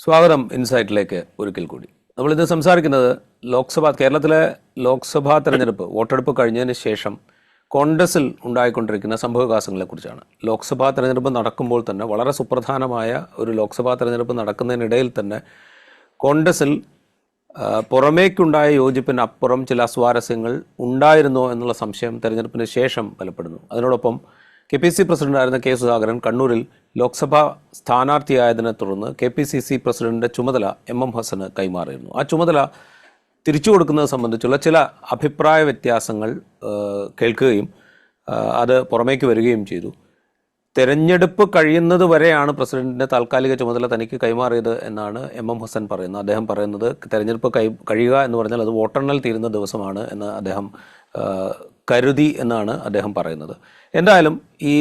സ്വാഗതം ഇൻസൈറ്റിലേക്ക് ഒരിക്കൽ കൂടി. നമ്മളിന്ന് സംസാരിക്കുന്നത് കേരളത്തിലെ ലോക്സഭാ തെരഞ്ഞെടുപ്പ് വോട്ടെടുപ്പ് കഴിഞ്ഞതിന് ശേഷം കോൺഗ്രസിൽ ഉണ്ടായിക്കൊണ്ടിരിക്കുന്ന സംഭവവികാസങ്ങളെക്കുറിച്ചാണ്. ലോക്സഭാ തെരഞ്ഞെടുപ്പ് നടക്കുമ്പോൾ തന്നെ വളരെ സുപ്രധാനമായ ഒരു ലോക്സഭാ തെരഞ്ഞെടുപ്പ് നടക്കുന്നതിനിടയിൽ തന്നെ കോൺഗ്രസിൽ പുറമേക്കുണ്ടായ യോജിപ്പിനപ്പുറം ചില അസ്വാരസ്യങ്ങൾ ഉണ്ടായിരുന്നോ എന്നുള്ള സംശയം തെരഞ്ഞെടുപ്പിന് ശേഷം ബലപ്പെടുന്നു. അതിനോടൊപ്പം KPCC പ്രസിഡന്റായിരുന്ന കെ സുധാകരൻ കണ്ണൂരിൽ ലോക്സഭാ സ്ഥാനാർത്ഥിയായതിനെ തുടർന്ന് KPCC പ്രസിഡന്റിൻ്റെ ചുമതല MM ഹസന് കൈമാറിയിരുന്നു. ആ ചുമതല തിരിച്ചു കൊടുക്കുന്നത് സംബന്ധിച്ചുള്ള ചില അഭിപ്രായ വ്യത്യാസങ്ങൾ കേൾക്കുകയും അത് പുറമേക്ക് വരികയും ചെയ്തു. തെരഞ്ഞെടുപ്പ് കഴിയുന്നത് വരെയാണ് പ്രസിഡന്റിൻ്റെ താൽക്കാലിക ചുമതല തനിക്ക് കൈമാറിയത് എന്നാണ് MM ഹസൻ പറയുന്നത്. അദ്ദേഹം പറയുന്നത് തെരഞ്ഞെടുപ്പ് കഴിയുക എന്ന് പറഞ്ഞാൽ അത് വോട്ടെണ്ണൽ തീരുന്ന ദിവസമാണ് എന്ന് അദ്ദേഹം കരുതി എന്നാണ് അദ്ദേഹം പറയുന്നത്. എന്തായാലും ഈ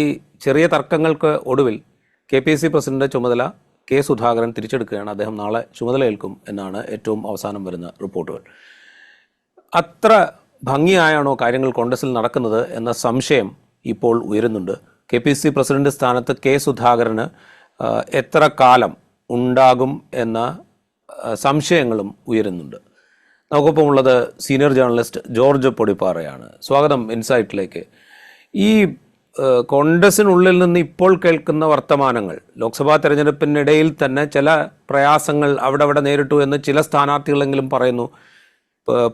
ചെറിയ തർക്കങ്ങൾക്ക് ഒടുവിൽ KPCC പ്രസിഡന്റ് ചുമതല കെ സുധാകരൻ തിരിച്ചെടുക്കുകയാണ്. അദ്ദേഹം നാളെ ചുമതലയേൽക്കും എന്നാണ് ഏറ്റവും അവസാനം വരുന്ന റിപ്പോർട്ടുകൾ. അത്ര ഭംഗിയായാണോ കാര്യങ്ങൾ കോൺഗ്രസിൽ നടക്കുന്നത് എന്ന സംശയം ഇപ്പോൾ ഉയരുന്നുണ്ട്. KPCC പ്രസിഡന്റ് സ്ഥാനത്ത് കെ സുധാകരന് എത്ര കാലം ഉണ്ടാകും എന്ന സംശയങ്ങളും ഉയരുന്നുണ്ട്. നമുക്കൊപ്പം ഉള്ളത് സീനിയർ ജേർണലിസ്റ്റ് ജോർജ് പൊടിപ്പാറയാണ്. സ്വാഗതം ഇൻസൈറ്റിലേക്ക്. ഈ കോൺഗ്രസിനുള്ളിൽ നിന്ന് ഇപ്പോൾ കേൾക്കുന്ന വർത്തമാനങ്ങൾ, ലോക്സഭാ തെരഞ്ഞെടുപ്പിനിടയിൽ തന്നെ ചില പ്രയാസങ്ങൾ അവിടെ നേരിട്ടു എന്ന് ചില സ്ഥാനാർത്ഥികളെങ്കിലും പറയുന്നു.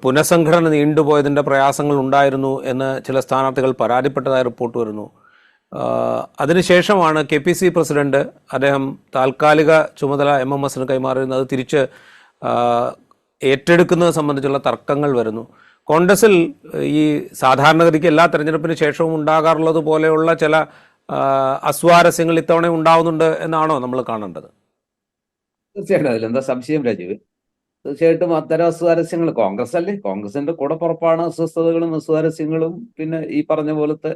പുനഃസംഘടന നീണ്ടുപോയതിൻ്റെ പ്രയാസങ്ങൾ ഉണ്ടായിരുന്നു എന്ന് ചില സ്ഥാനാർത്ഥികൾ പരാതിപ്പെട്ടതായി റിപ്പോർട്ട് വരുന്നു. അതിനുശേഷമാണ് KPCC പ്രസിഡന്റ് അദ്ദേഹം താൽക്കാലിക ചുമതല MM ഹസന് കൈമാറുന്നത് തിരിച്ച് ഏറ്റെടുക്കുന്നത് സംബന്ധിച്ചുള്ള തർക്കങ്ങൾ വരുന്നു. കോൺഗ്രസിൽ ഈ സാധാരണഗതിക്ക് എല്ലാ തെരഞ്ഞെടുപ്പിന് ശേഷവും ഉണ്ടാകാറുള്ളത് പോലെയുള്ള ചില അസ്വാരസ്യങ്ങൾ ഇത്തവണ ഉണ്ടാവുന്നുണ്ട് എന്നാണോ നമ്മൾ കാണേണ്ടത്? തീർച്ചയായിട്ടും അതിലെന്താ സംശയം രാജീവ്. തീർച്ചയായിട്ടും അത്തരം അസ്വാരസ്യങ്ങൾ കോൺഗ്രസ് അല്ലേ, കോൺഗ്രസിന്റെ കൂടെ പുറപ്പാണ് അസ്വസ്ഥതകളും അസ്വാരസ്യങ്ങളും പിന്നെ ഈ പറഞ്ഞ പോലത്തെ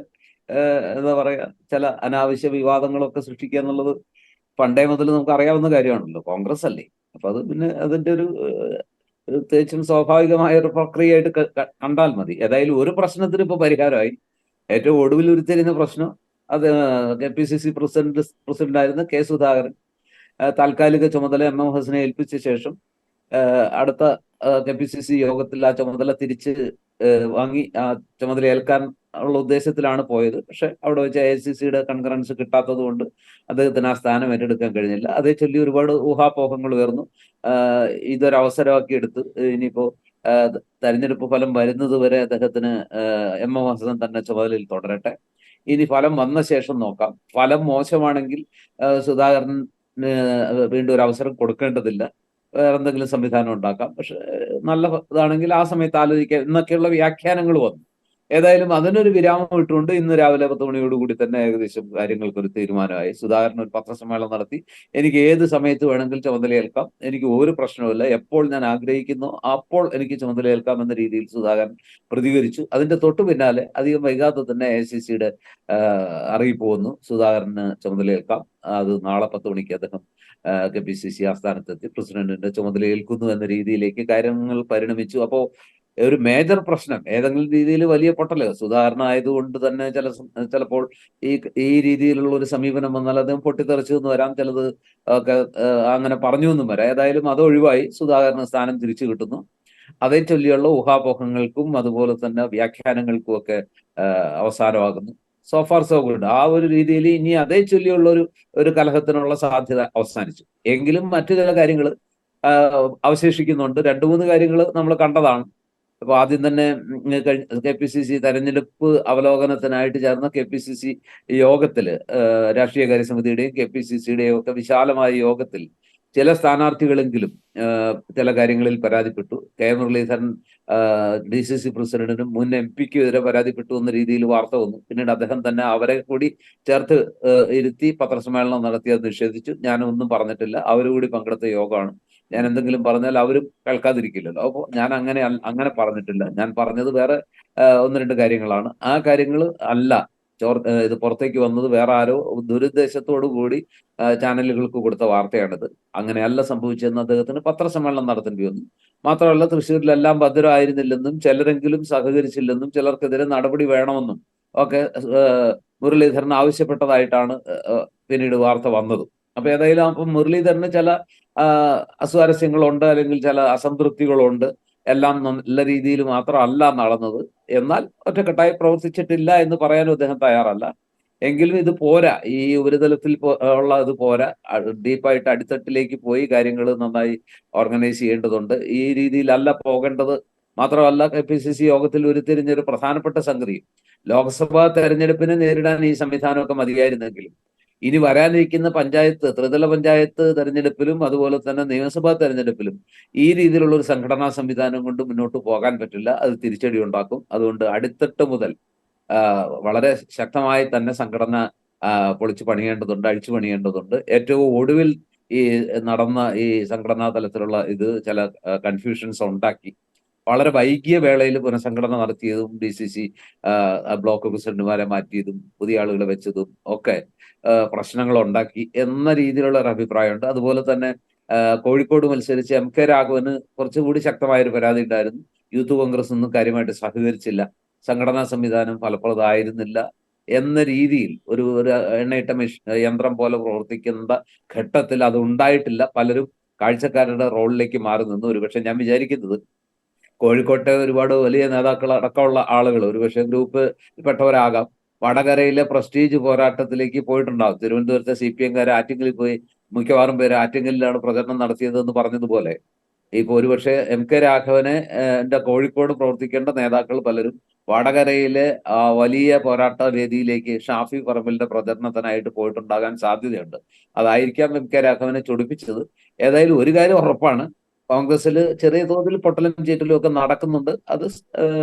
എന്താ പറയാ ചില അനാവശ്യ വിവാദങ്ങളൊക്കെ സൃഷ്ടിക്കുക എന്നുള്ളത് പണ്ടേ മുതൽ നമുക്ക് അറിയാവുന്ന കാര്യമാണല്ലോ. കോൺഗ്രസ് അല്ലേ, അപ്പൊ അത് പിന്നെ അതിന്റെ ഒരു പ്രത്യേകിച്ചും സ്വാഭാവികമായ ഒരു പ്രക്രിയയായിട്ട് കണ്ടാൽ മതി. ഏതായാലും ഒരു പ്രശ്നത്തിന് ഇപ്പൊ പരിഹാരമായി. ഏറ്റവും ഒടുവിൽ ഉരുത്തിരിഞ്ഞ പ്രശ്നം അത് KPCC പ്രസിഡന്റായിരുന്ന കെ സുധാകരൻ താൽക്കാലിക ചുമതല MM ഹസനെ ഏൽപ്പിച്ച ശേഷം അടുത്ത KPCC യോഗത്തിൽ ആ ചുമതല തിരിച്ച് വാങ്ങി ആ ചുമതല ഏൽക്കാൻ ഉള്ള ഉദ്ദേശത്തിലാണ് പോയത്. പക്ഷെ അവിടെ വെച്ച് AICCയുടെ കൺകറൻസ് കിട്ടാത്തത് കൊണ്ട് അദ്ദേഹത്തിന് ആ സ്ഥാനം ഏറ്റെടുക്കാൻ കഴിഞ്ഞില്ല. അതേ ചൊല്ലി ഒരുപാട് ഊഹാപോഹങ്ങൾ ഉയർന്നു. ഇതൊരവസരമാക്കി എടുത്ത് ഇനിയിപ്പോ തെരഞ്ഞെടുപ്പ് ഫലം വരുന്നത് വരെ അദ്ദേഹത്തിന് MM ഹസൻ തന്നെ ചുമതലയിൽ തുടരട്ടെ, ഇനി ഫലം വന്ന ശേഷം നോക്കാം. ഫലം മോശമാണെങ്കിൽ സുധാകരന് വീണ്ടും ഒരു അവസരം കൊടുക്കേണ്ടതില്ല, വേറെ എന്തെങ്കിലും സംവിധാനം ഉണ്ടാക്കാം. പക്ഷെ നല്ല ഇതാണെങ്കിൽ ആ സമയത്ത് ആലോചിക്കാം എന്നൊക്കെയുള്ള വ്യാഖ്യാനങ്ങൾ വന്നു. ഏതായാലും അതിനൊരു വിരാമം ഇട്ടുകൊണ്ട് ഇന്ന് രാവിലെ 10 മണിയോടുകൂടി തന്നെ ഏകദേശം കാര്യങ്ങൾക്കൊരു തീരുമാനമായി. സുധാകരൻ ഒരു പത്രസമ്മേളനം നടത്തി, എനിക്ക് ഏത് സമയത്ത് വേണമെങ്കിൽ ചുമതലയേൽക്കാം, എനിക്ക് ഒരു പ്രശ്നവുമില്ല, എപ്പോൾ ഞാൻ ആഗ്രഹിക്കുന്നു അപ്പോൾ എനിക്ക് ചുമതലയേൽക്കാം എന്ന രീതിയിൽ സുധാകരൻ പ്രതികരിച്ചു. അതിന്റെ തൊട്ടു പിന്നാലെ അധികം വൈകാതെ തന്നെ AICCയുടെ അറിയിപ്പ് വന്നു, സുധാകരന് ചുമതലയേൽക്കാം. അത് നാളെ 10 മണിക്ക് അദ്ദേഹം KPCC ആസ്ഥാനത്തെത്തി പ്രസിഡന്റിന്റെ ചുമതല ഏൽക്കുന്നു എന്ന രീതിയിലേക്ക് കാര്യങ്ങൾ പരിണമിച്ചു. അപ്പോ ഒരു മേജർ പ്രശ്നം ഏതെങ്കിലും രീതിയിൽ വലിയ പൊട്ടല് സുധാകരൻ ആയതുകൊണ്ട് തന്നെ ചിലപ്പോൾ ഈ രീതിയിലുള്ള ഒരു സമീപനം വന്നാൽ അദ്ദേഹം പൊട്ടിത്തെറിച്ചു എന്ന് വരാം, ചിലത് ഒക്കെ അങ്ങനെ പറഞ്ഞു എന്നും വരാം. ഏതായാലും അത് ഒഴിവായി സുധാകരന് സ്ഥാനം തിരിച്ചു കിട്ടുന്നു. അതേ ചൊല്ലിയുള്ള ഊഹാപോഹങ്ങൾക്കും അതുപോലെ തന്നെ വ്യാഖ്യാനങ്ങൾക്കും ഒക്കെ അവസാനമാകുന്നു. So far so good. ആ ഒരു രീതിയിൽ ഇനി അതേ ചൊല്ലിയുള്ള ഒരു കലഹത്തിനുള്ള സാധ്യത അവസാനിച്ചു. എങ്കിലും മറ്റു ചില കാര്യങ്ങൾ അവശേഷിക്കുന്നുണ്ട്. 2-3 കാര്യങ്ങൾ നമ്മൾ കണ്ടതാണ്. അപ്പൊ ആദ്യം തന്നെ KPCC തെരഞ്ഞെടുപ്പ് അവലോകനത്തിനായിട്ട് ചേർന്ന KPCC യോഗത്തില് രാഷ്ട്രീയകാര്യ സമിതിയുടെയും KPCCയുടെയും ഒക്കെ വിശാലമായ യോഗത്തിൽ ചില സ്ഥാനാർത്ഥികളെങ്കിലും ചില കാര്യങ്ങളിൽ പരാതിപ്പെട്ടു. കെ മുരളീധരൻ DCC പ്രസിഡന്റിനും മുൻ MP-ക്കും എതിരെ പരാതിപ്പെട്ടു എന്ന രീതിയിൽ വാർത്ത വന്നു. പിന്നീട് അദ്ദേഹം തന്നെ അവരെ കൂടി ചേർത്ത് ഇരുത്തി പത്രസമ്മേളനം നടത്തി അത് നിഷേധിച്ചു. ഞാനൊന്നും പറഞ്ഞിട്ടില്ല, അവരുകൂടി പങ്കെടുത്ത യോഗമാണ്, ഞാൻ എന്തെങ്കിലും പറഞ്ഞാൽ അവരും കേൾക്കാതിരിക്കില്ലല്ലോ. അപ്പോൾ ഞാൻ അങ്ങനെ പറഞ്ഞിട്ടില്ല. ഞാൻ പറഞ്ഞത് വേറെ 1-2 കാര്യങ്ങളാണ്. ആ കാര്യങ്ങൾ അല്ല ഇത് പുറത്തേക്ക് വന്നത്. വേറെ ആരോ ദുരുദ്ദേശത്തോടു കൂടി ചാനലുകൾക്ക് കൊടുത്ത വാർത്തയാണിത്. അങ്ങനെയല്ല സംഭവിച്ചതെന്ന് അദ്ദേഹത്തിന് പത്രസമ്മേളനം നടത്തേണ്ടി വന്നു. മാത്രമല്ല തൃശ്ശൂരിലെല്ലാം ഭദ്രമായിരുന്നില്ലെന്നും ചിലരെങ്കിലും സഹകരിച്ചില്ലെന്നും ചിലർക്കെതിരെ നടപടി വേണമെന്നും ഒക്കെ മുരളീധരൻ ആവശ്യപ്പെട്ടതായിട്ടാണ് പിന്നീട് വാർത്ത വന്നത്. അപ്പൊ ഏതായാലും അപ്പം മുരളീധരന് ചില ആ, അസ്വാരസ്യങ്ങളുണ്ട്, അല്ലെങ്കിൽ ചില അസംതൃപ്തികളുണ്ട്. എല്ലാം നല്ല രീതിയിൽ മാത്രമല്ല നടന്നത്. എന്നാൽ ഒറ്റക്കെട്ടായി പ്രവർത്തിച്ചിട്ടില്ല എന്ന് പറയാനും അദ്ദേഹം തയ്യാറല്ല. എങ്കിലും ഇത് പോരാ, ഈ ഉപരിതലത്തിൽ ഉള്ള ഇത് പോരാ. ഡീപ്പായിട്ട് അടിത്തട്ടിലേക്ക് പോയി കാര്യങ്ങൾ നന്നായി ഓർഗനൈസ് ചെയ്യേണ്ടതുണ്ട്. ഈ രീതിയിലല്ല പോകേണ്ടത്. മാത്രമല്ല, KPCC യോഗത്തിൽ ഉരുത്തിരിഞ്ഞൊരു പ്രധാനപ്പെട്ട സംഗതി, ലോക്സഭാ തെരഞ്ഞെടുപ്പിനെ നേരിടാൻ ഈ സംവിധാനമൊക്കെ മതിയായിരുന്നെങ്കിലും ഇനി വരാനിരിക്കുന്ന ത്രിതല പഞ്ചായത്ത് തെരഞ്ഞെടുപ്പിലും അതുപോലെ തന്നെ നിയമസഭാ തെരഞ്ഞെടുപ്പിലും ഈ രീതിയിലുള്ള ഒരു സംഘടനാ സംവിധാനം കൊണ്ട് മുന്നോട്ട് പോകാൻ പറ്റില്ല. അത് തിരിച്ചടി ഉണ്ടാക്കും. അതുകൊണ്ട് അടിത്തട്ട് മുതൽ വളരെ ശക്തമായി തന്നെ സംഘടന പൊളിച്ചു പണിയേണ്ടതുണ്ട്, അഴിച്ചു പണിയേണ്ടതുണ്ട്. ഏറ്റവും ഒടുവിൽ ഈ നടന്ന ഈ സംഘടനാ തലത്തിലുള്ള ഇത് ചില കൺഫ്യൂഷൻസ് ഉണ്ടാക്കി. വളരെ വൈകിയ വേളയിൽ പുനഃസംഘടന നടത്തിയതും DCC ബ്ലോക്ക് പ്രസിഡന്റുമാരെ മാറ്റിയതും പുതിയ ആളുകളെ വെച്ചതും ഒക്കെ പ്രശ്നങ്ങൾ ഉണ്ടാക്കി എന്ന രീതിയിലുള്ള ഒരു അഭിപ്രായമുണ്ട്. അതുപോലെ തന്നെ കോഴിക്കോട് മത്സരിച്ച MK രാഘവന് കുറച്ചുകൂടി ശക്തമായ ഒരു പരാതി ഉണ്ടായിരുന്നു. യൂത്ത് കോൺഗ്രസ് ഒന്നും കാര്യമായിട്ട് സഹകരിച്ചില്ല, സംഘടനാ സംവിധാനം ഫലപ്രദമായിരുന്നില്ല എന്ന രീതിയിൽ ഒരു ഒരു എണ്ണയിട്ട യന്ത്രം പോലെ പ്രവർത്തിക്കുന്ന ഘട്ടത്തിൽ അത് ഉണ്ടായിട്ടില്ല. പലരും കാഴ്ചക്കാരുടെ റോളിലേക്ക് മാറി നിന്നു. ഒരുപക്ഷെ ഞാൻ വിചാരിക്കുന്നത് കോഴിക്കോട്ടെ ഒരുപാട് വലിയ നേതാക്കൾ അടക്കമുള്ള ആളുകൾ ഒരുപക്ഷെ ഗ്രൂപ്പ് പെട്ടവരാകാം, വടകരയിലെ പ്രസ്റ്റീജ് പോരാട്ടത്തിലേക്ക് പോയിട്ടുണ്ടാകും. തിരുവനന്തപുരത്തെ CPM-കാർ ആറ്റിങ്ങലിൽ പോയി മിക്കവാറും പേര് ആറ്റിങ്ങലിലാണ് പ്രചരണം നടത്തിയതെന്ന് പറഞ്ഞതുപോലെ ഇപ്പൊ ഒരുപക്ഷെ MK രാഘവനെ കോഴിക്കോട് പ്രവർത്തിക്കേണ്ട നേതാക്കൾ പലരും വടകരയിലെ വലിയ പോരാട്ട വേദിയിലേക്ക് ഷാഫി പറമ്പിലിന്റെ പ്രചരണത്തിനായിട്ട് പോയിട്ടുണ്ടാകാൻ സാധ്യതയുണ്ട്. അതായിരിക്കാം MK രാഘവനെ ചൊടിപ്പിച്ചത്. ഏതായാലും ഒരു കാര്യം ഉറപ്പാണ്, കോൺഗ്രസിൽ ചെറിയ തോതിൽ പൊട്ടലും ചീറ്റലും ഒക്കെ നടക്കുന്നുണ്ട്. അത്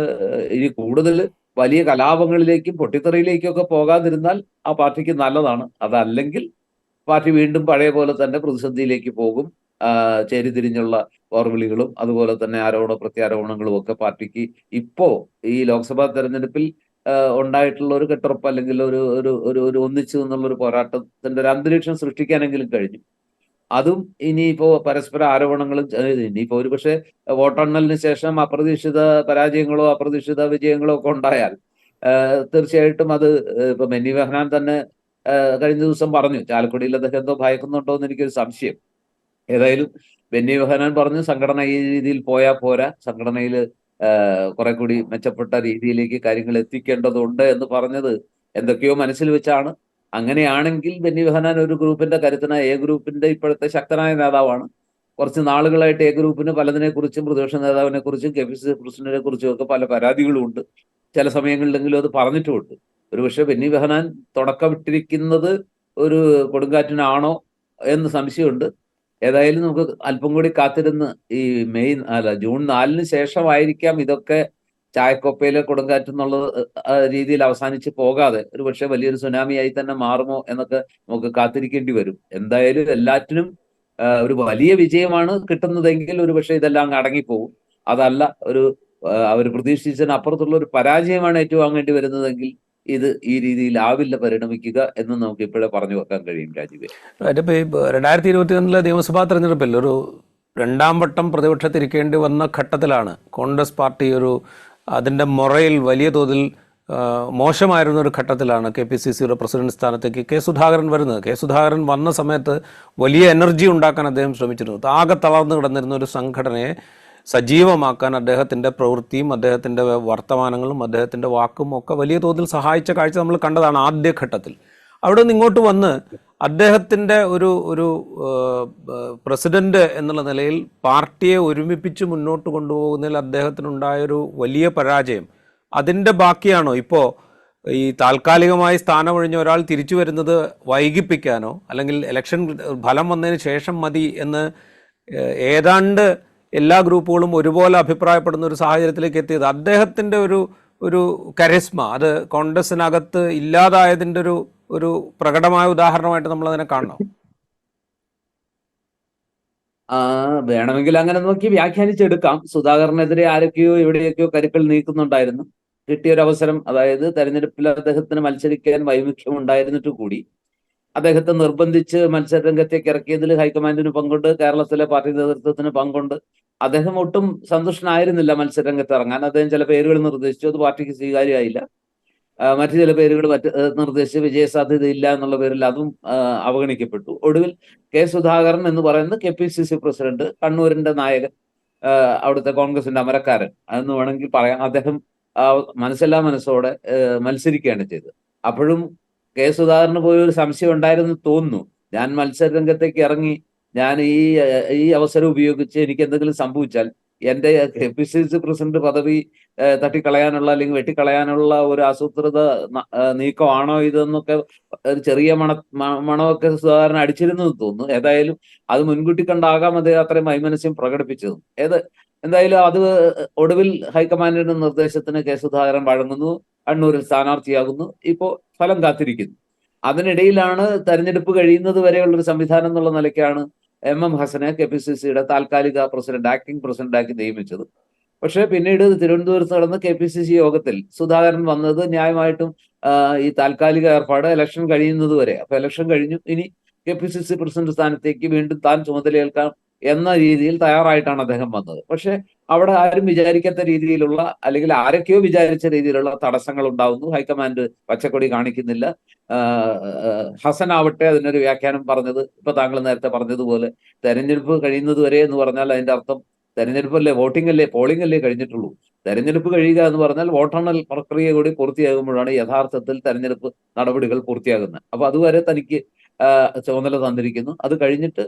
ഇനി കൂടുതൽ വലിയ കലാപങ്ങളിലേക്കും പൊട്ടിത്തെറിയിലേക്കും ഒക്കെ പോകാതിരുന്നാൽ ആ പാർട്ടിക്ക് നല്ലതാണ്. അതല്ലെങ്കിൽ പാർട്ടി വീണ്ടും പഴയ പോലെ തന്നെ പ്രതിസന്ധിയിലേക്ക് പോകും. ചേരിതിരിഞ്ഞുള്ള പോർവിളികളും അതുപോലെ തന്നെ ആരോപണ പ്രത്യാരോപണങ്ങളും ഒക്കെ പാർട്ടിക്ക് ഇപ്പോ ഈ ലോക്സഭാ തെരഞ്ഞെടുപ്പിൽ ഉണ്ടായിട്ടുള്ള ഒരു കെട്ടുറപ്പ് അല്ലെങ്കിൽ ഒരു ഒരു ഒരു ഒരു ഒന്നിച്ചു എന്നുള്ള ഒരു പോരാട്ടത്തിന്റെ ഒരു അന്തരീക്ഷം സൃഷ്ടിക്കാനെങ്കിലും കഴിഞ്ഞു. അതും ഇനിയിപ്പോ പരസ്പര ആരോപണങ്ങളും ഇനിയിപ്പോ ഒരുപക്ഷെ വോട്ടെണ്ണലിന് ശേഷം അപ്രതീക്ഷിത പരാജയങ്ങളോ അപ്രതീക്ഷിത വിജയങ്ങളോ ഒക്കെ ഉണ്ടായാൽ തീർച്ചയായിട്ടും അത് ഇപ്പൊ ബെന്നി ബെഹനാൻ തന്നെ കഴിഞ്ഞ ദിവസം പറഞ്ഞു ചാലക്കുടിയിൽ അദ്ദേഹം എന്തോ ഭയക്കുന്നുണ്ടോ എന്ന് എനിക്കൊരു സംശയം. ഏതായാലും ബെന്നി ബെഹനാൻ പറഞ്ഞു സംഘടന ഈ രീതിയിൽ പോയാൽ പോരാ, സംഘടനയിൽ കുറെ കൂടി മെച്ചപ്പെട്ട രീതിയിലേക്ക് കാര്യങ്ങൾ എത്തിക്കേണ്ടതുണ്ട് എന്ന് പറഞ്ഞത് എന്തൊക്കെയോ മനസ്സിൽ വെച്ചാണ്. അങ്ങനെയാണെങ്കിൽ ബെന്നി ബെഹനാൻ ഒരു ഗ്രൂപ്പിന്റെ കരുത്തനായ ഗ്രൂപ്പിന്റെ ഇപ്പോഴത്തെ ശക്തനായ നേതാവാണ്. കുറച്ച് നാളുകളായിട്ട് ഗ്രൂപ്പിന് പലതിനെ കുറിച്ചും പ്രതിപക്ഷ നേതാവിനെ കുറിച്ചും KPCC പ്രസിഡന്റിനെ കുറിച്ചും ഒക്കെ പല പരാതികളും ഉണ്ട്. ചില സമയങ്ങളിലെങ്കിലും അത് പറഞ്ഞിട്ടുമുണ്ട്. ഒരുപക്ഷെ ബെന്നി ബെഹനാൻ തുടക്കമിട്ടിരിക്കുന്നത് ഒരു കൊടുങ്കാറ്റിനാണോ എന്ന് സംശയമുണ്ട്. ഏതായാലും നമുക്ക് അല്പം കൂടി കാത്തിരുന്ന് ഈ ജൂൺ 4-ന് ശേഷമായിരിക്കാം ഇതൊക്കെ ചായക്കൊപ്പയിലെ കൊടുങ്കാറ്റ് എന്നുള്ള രീതിയിൽ അവസാനിച്ച് പോകാതെ ഒരുപക്ഷെ വലിയൊരു സുനാമിയായി തന്നെ മാറുമോ എന്നൊക്കെ നമുക്ക് കാത്തിരിക്കേണ്ടി വരും. എന്തായാലും എല്ലാറ്റിനും ഒരു വലിയ വിജയമാണ് കിട്ടുന്നതെങ്കിൽ ഒരുപക്ഷെ ഇതെല്ലാം അങ്ങ് അടങ്ങിപ്പോകും. അതല്ല അവർ പ്രതീക്ഷിച്ചതിന് അപ്പുറത്തുള്ള ഒരു പരാജയമാണ് ഏറ്റുവാങ്ങേണ്ടി വരുന്നതെങ്കിൽ ഇത് ഈ രീതിയിലാവില്ല പരിണമിക്കുക എന്ന് നമുക്ക് ഇപ്പോഴേ പറഞ്ഞു വെക്കാൻ കഴിയും രാജീവേ. അതിപ്പോൾ ഈ 2021 നിയമസഭാ തെരഞ്ഞെടുപ്പിൽ ഒരു രണ്ടാം വട്ടം പ്രതിപക്ഷത്തിരിക്കേണ്ടി വന്ന ഘട്ടത്തിലാണ് കോൺഗ്രസ് പാർട്ടി അതിൻ്റെ മൊറയിൽ വലിയ തോതിൽ മോശമായിരുന്ന ഒരു ഘട്ടത്തിലാണ് KPCCയുടെ പ്രസിഡന്റ് സ്ഥാനത്തേക്ക് സുധാകരൻ വരുന്നത്. സുധാകരൻ വന്ന സമയത്ത് വലിയ എനർജി ഉണ്ടാക്കാൻ അദ്ദേഹം ശ്രമിച്ചിരുന്നു. ആകെ തളർന്നു കിടന്നിരുന്ന ഒരു സംഘടനയെ സജീവമാക്കാൻ അദ്ദേഹത്തിൻ്റെ പ്രവൃത്തിയും അദ്ദേഹത്തിൻ്റെ വർത്തമാനങ്ങളും അദ്ദേഹത്തിൻ്റെ വാക്കും ഒക്കെ വലിയ തോതിൽ സഹായിച്ച കാഴ്ച നമ്മൾ കണ്ടതാണ് ആദ്യഘട്ടത്തിൽ. അവിടെ നിന്ന് ഇങ്ങോട്ട് വന്ന് അദ്ദേഹത്തിൻ്റെ ഒരു പ്രസിഡന്റ് എന്നുള്ള നിലയിൽ പാർട്ടിയെ ഒരുമിപ്പിച്ച് മുന്നോട്ട് കൊണ്ടുപോകുന്നതിൽ അദ്ദേഹത്തിനുണ്ടായൊരു വലിയ പരാജയം, അതിൻ്റെ ബാക്കിയാണോ ഇപ്പോൾ ഈ താൽക്കാലികമായി സ്ഥാനമൊഴിഞ്ഞ ഒരാൾ തിരിച്ചു വരുന്നത് വൈകിപ്പിക്കാനോ അല്ലെങ്കിൽ ഇലക്ഷൻ ഫലം വന്നതിന് ശേഷം മതി എന്ന് ഏതാണ്ട് എല്ലാ ഗ്രൂപ്പുകളും ഒരുപോലെ അഭിപ്രായപ്പെടുന്ന ഒരു സാഹചര്യത്തിലേക്ക് എത്തിയത് അദ്ദേഹത്തിൻ്റെ ഒരു കരിസ്മ അത് കോൺഗ്രസിനകത്ത് ഇല്ലാതായതിൻ്റെ ഒരു പ്രകടമായ ഉദാഹരണമായിട്ട് നമ്മൾ അതിനെ കാണണം? വേണമെങ്കിൽ അങ്ങനെ നോക്കി വ്യാഖ്യാനിച്ചെടുക്കാം. സുധാകരനെതിരെ ആരൊക്കെയോ എവിടെയൊക്കെയോ കരുക്കൾ നീക്കുന്നുണ്ടായിരുന്നു. കിട്ടിയൊരവസരം, അതായത് തെരഞ്ഞെടുപ്പിൽ അദ്ദേഹത്തിന് മത്സരിക്കാൻ വൈമുഖ്യം ഉണ്ടായിരുന്നിട്ട് കൂടി അദ്ദേഹത്തെ നിർബന്ധിച്ച് മത്സരരംഗത്തേക്ക് ഇറക്കിയതിൽ ഹൈക്കമാൻഡിന് പങ്കുണ്ട്, കേരളത്തിലെ പാർട്ടി നേതൃത്വത്തിന് പങ്കുണ്ട്. അദ്ദേഹം ഒട്ടും സന്തുഷ്ടനായിരുന്നില്ല മത്സരരംഗത്ത് ഇറങ്ങാൻ. അദ്ദേഹം ചില പേരുകൾ നിർദ്ദേശിച്ചു, അത് പാർട്ടിക്ക് സ്വീകാര്യമായില്ല. മറ്റു ചില പേരുകൾ നിർദ്ദേശിച്ച് വിജയസാധ്യത ഇല്ല എന്നുള്ള പേരിൽ അതും അവഗണിക്കപ്പെട്ടു. ഒടുവിൽ കെ സുധാകരൻ എന്ന് പറയുന്ന KPCC പ്രസിഡന്റ്, കണ്ണൂരിന്റെ നായകൻ, അവിടുത്തെ കോൺഗ്രസിന്റെ അമരക്കാരൻ എന്ന് വേണമെങ്കിൽ പറയാം, അദ്ദേഹം മനസ്സെല്ലാ മനസ്സോടെ മത്സരിക്കുകയാണ് ചെയ്തത്. അപ്പോഴും കെ സുധാകരന് പോയി ഒരു സംശയം ഉണ്ടായിരുന്നു തോന്നുന്നു. ഞാൻ മത്സര രംഗത്തേക്ക് ഇറങ്ങി, ഞാൻ ഈ അവസരം ഉപയോഗിച്ച് എനിക്ക് എന്തെങ്കിലും സംഭവിച്ചാൽ എന്റെ KPCC പ്രസിഡന്റ് പദവി തട്ടിക്കളയാനുള്ള അല്ലെങ്കിൽ വെട്ടിക്കളയാനുള്ള ഒരു ആസൂത്രിത നീക്കമാണോ ഇതെന്നൊക്കെ ഒരു ചെറിയ മണമൊക്കെ സുധാകരൻ അടിച്ചിരുന്നു തോന്നുന്നു. ഏതായാലും അത് മുൻകൂട്ടി കണ്ടാകാം അദ്ദേഹം അത്രയും വൈമനസ്യം പ്രകടിപ്പിച്ചതും. എന്തായാലും അത് ഒടുവിൽ ഹൈക്കമാൻഡിന്റെ നിർദ്ദേശത്തിന് കെ സുധാകരൻ വഴങ്ങുന്നു, കണ്ണൂരിൽ സ്ഥാനാർത്ഥിയാകുന്നു. ഇപ്പോ ഫലം കാത്തിരിക്കുന്നു. അതിനിടയിലാണ് തെരഞ്ഞെടുപ്പ് കഴിയുന്നത് വരെയുള്ള ഒരു സംവിധാനം എന്നുള്ള നിലയ്ക്കാണ് MM ഹസനെ KPCCയുടെ താൽക്കാലിക പ്രസിഡന്റ്, ആക്ടിംഗ് പ്രസിഡന്റാക്കി നിയമിച്ചത്. പക്ഷേ പിന്നീട് തിരുവനന്തപുരത്ത് നടന്ന KPCC യോഗത്തിൽ സുധാകരൻ വന്നത് ന്യായമായിട്ടും ഈ താൽക്കാലിക ഏർപ്പാട് ഇലക്ഷൻ കഴിയുന്നത് വരെ. അപ്പൊ ഇലക്ഷൻ കഴിഞ്ഞു, ഇനി KPCC പ്രസിഡന്റ് സ്ഥാനത്തേക്ക് വീണ്ടും താൻ ചുമതലയേൽക്കാം എന്ന രീതിയിൽ തയ്യാറായിട്ടാണ് അദ്ദേഹം വന്നത്. പക്ഷെ അവിടെ ആരും വിചാരിക്കാത്ത രീതിയിലുള്ള, അല്ലെങ്കിൽ ആരൊക്കെയോ വിചാരിച്ച രീതിയിലുള്ള തടസ്സങ്ങൾ ഉണ്ടാവുന്നു. ഹൈക്കമാൻഡ് പച്ചക്കൊടി കാണിക്കുന്നില്ല. ഹസൻ ആവട്ടെ അതിനൊരു വ്യാഖ്യാനം പറഞ്ഞത്, ഇപ്പൊ താങ്കൾ നേരത്തെ പറഞ്ഞതുപോലെ, തെരഞ്ഞെടുപ്പ് കഴിയുന്നത് വരെ എന്ന് പറഞ്ഞാൽ അതിന്റെ അർത്ഥം തെരഞ്ഞെടുപ്പല്ലേ, വോട്ടിംഗ് അല്ലേ, പോളിംഗ് അല്ലേ കഴിഞ്ഞിട്ടുള്ളൂ. തെരഞ്ഞെടുപ്പ് കഴിയുക എന്ന് പറഞ്ഞാൽ വോട്ടെണ്ണൽ പ്രക്രിയ കൂടി പൂർത്തിയാകുമ്പോഴാണ് യഥാർത്ഥത്തിൽ തെരഞ്ഞെടുപ്പ് നടപടികൾ പൂർത്തിയാകുന്നത്. അപ്പൊ അതുവരെ തനിക്ക് ചുമതല തന്നിരിക്കുന്നു. അത് കഴിഞ്ഞിട്ട്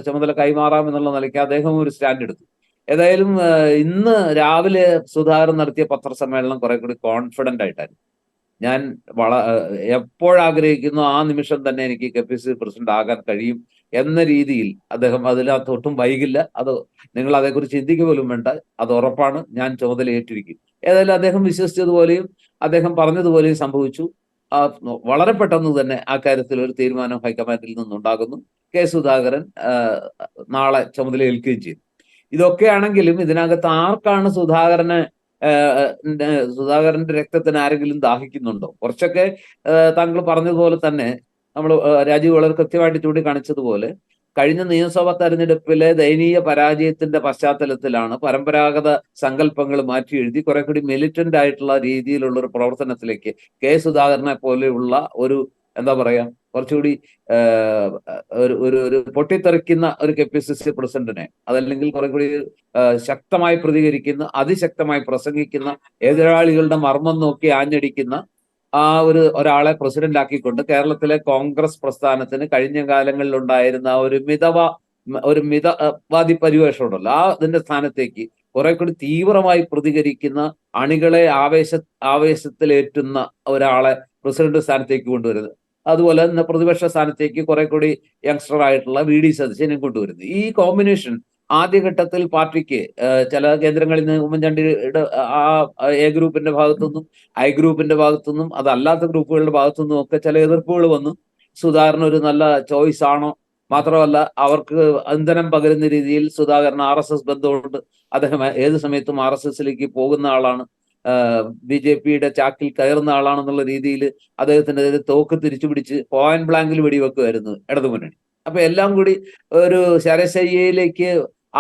ചുമതല കൈമാറാം എന്നുള്ള നിലയ്ക്ക് അദ്ദേഹം ഒരു സ്റ്റാൻഡ് എടുത്തു. ഏതായാലും ഇന്ന് രാവിലെ സുധാകരൻ നടത്തിയ പത്രസമ്മേളനം കുറെ കൂടി കോൺഫിഡന്റ് ആയിട്ടായിരുന്നു. ഞാൻ എപ്പോഴാഗ്രഹിക്കുന്നു ആ നിമിഷം തന്നെ എനിക്ക് KPCC പ്രസിഡന്റ് ആകാൻ കഴിയും എന്ന രീതിയിൽ അദ്ദേഹം അതിനകത്ത് ഒട്ടും വൈകില്ല. അത് നിങ്ങൾ അതേക്കുറിച്ച് ചിന്തിക്കുക പോലും വേണ്ട, അത് ഉറപ്പാണ്, ഞാൻ ചുമതല ഏറ്റിരിക്കും. ഏതായാലും അദ്ദേഹം വിശ്വസിച്ചതുപോലെയും അദ്ദേഹം പറഞ്ഞതുപോലെയും സംഭവിച്ചു. വളരെ പെട്ടെന്ന് തന്നെ ആ കാര്യത്തിൽ ഒരു തീരുമാനം ഹൈക്കമാൻഡിൽ നിന്നുണ്ടാകുന്നു. കെ സുധാകരൻ നാളെ ചുമതല ഏൽക്കുകയും ചെയ്തു. ഇതൊക്കെയാണെങ്കിലും ഇതിനകത്ത് ആർക്കാണ് സുധാകരന്റെ രക്തത്തിന് ആരെങ്കിലും ദാഹിക്കുന്നുണ്ടോ? കുറച്ചൊക്കെ താങ്കൾ പറഞ്ഞതുപോലെ തന്നെ നമ്മൾ രാജീവ് വളരെ കൃത്യമായിട്ട് ചൂണ്ടിക്കാണിച്ചതുപോലെ കഴിഞ്ഞ നിയമസഭാ തെരഞ്ഞെടുപ്പിലെ ദയനീയ പരാജയത്തിന്റെ പശ്ചാത്തലത്തിലാണ് പരമ്പരാഗത സങ്കല്പങ്ങൾ മാറ്റി എഴുതി കുറെ കൂടി മിലിറ്റന്റ് ആയിട്ടുള്ള രീതിയിലുള്ള ഒരു പ്രവർത്തനത്തിലേക്ക് കെ സുധാകരനെ പോലെയുള്ള ഒരു, എന്താ പറയാ, കുറച്ചുകൂടി ഒരു ഒരു ഒരു പൊട്ടിത്തെറിക്കുന്ന ഒരു KPCC പ്രസിഡന്റിനെ, അതല്ലെങ്കിൽ കുറെ കൂടി ശക്തമായി പ്രതികരിക്കുന്ന, അതിശക്തമായി പ്രസംഗിക്കുന്ന, എതിരാളികളുടെ മർമ്മം നോക്കി ആഞ്ഞടിക്കുന്ന ഒരാളെ പ്രസിഡന്റ് ആക്കിക്കൊണ്ട് കേരളത്തിലെ കോൺഗ്രസ് പ്രസ്ഥാനത്തിന് കഴിഞ്ഞ കാലങ്ങളിൽ ഉണ്ടായിരുന്ന ഒരു മിതവാദി പരിവേഷം ഉണ്ടല്ലോ, അതിന്റെ സ്ഥാനത്തേക്ക് കുറെ കൂടി തീവ്രമായി പ്രതികരിക്കുന്ന, അണികളെ ആവേശത്തിലേറ്റുന്ന ഒരാളെ പ്രസിഡന്റ് സ്ഥാനത്തേക്ക് കൊണ്ടുവരുന്നത്. അതുപോലെ തന്നെ പ്രതിപക്ഷ സ്ഥാനത്തേക്ക് കുറെ കൂടി യങ്സ്റ്റർ ആയിട്ടുള്ള VD സതീശനെയും കൊണ്ടുവരുന്നത്. ഈ കോമ്പിനേഷൻ ആദ്യഘട്ടത്തിൽ പാർട്ടിക്ക് ചില കേന്ദ്രങ്ങളിൽ നിന്ന് ഉമ്മൻചാണ്ടിയുടെ A ഗ്രൂപ്പിന്റെ ഭാഗത്തുനിന്നും I ഗ്രൂപ്പിന്റെ ഭാഗത്തുനിന്നും അതല്ലാത്ത ഗ്രൂപ്പുകളുടെ ഭാഗത്തുനിന്നും ഒക്കെ ചില എതിർപ്പുകൾ വന്നു. സുധാകരൻ ഒരു നല്ല ചോയ്സ് ആണോ, മാത്രമല്ല അവർക്ക് ഇന്ധനം പകരുന്ന രീതിയിൽ സുധാകരൻ RSS ബന്ധമുണ്ട്, അദ്ദേഹം ഏത് സമയത്തും RSSലേക്ക് പോകുന്ന ആളാണ്, BJPയുടെ ചാക്കിൽ കയറുന്ന ആളാണെന്നുള്ള രീതിയിൽ അദ്ദേഹത്തിനെതിരെ തോക്ക് തിരിച്ചു പിടിച്ച് പോയിന്റ് ബ്ലാങ്കിൽ വെടിവെക്കുമായിരുന്നു ഇടതുമുന്നണി. അപ്പൊ എല്ലാം കൂടി ഒരു ശരശയ്യയിലേക്ക്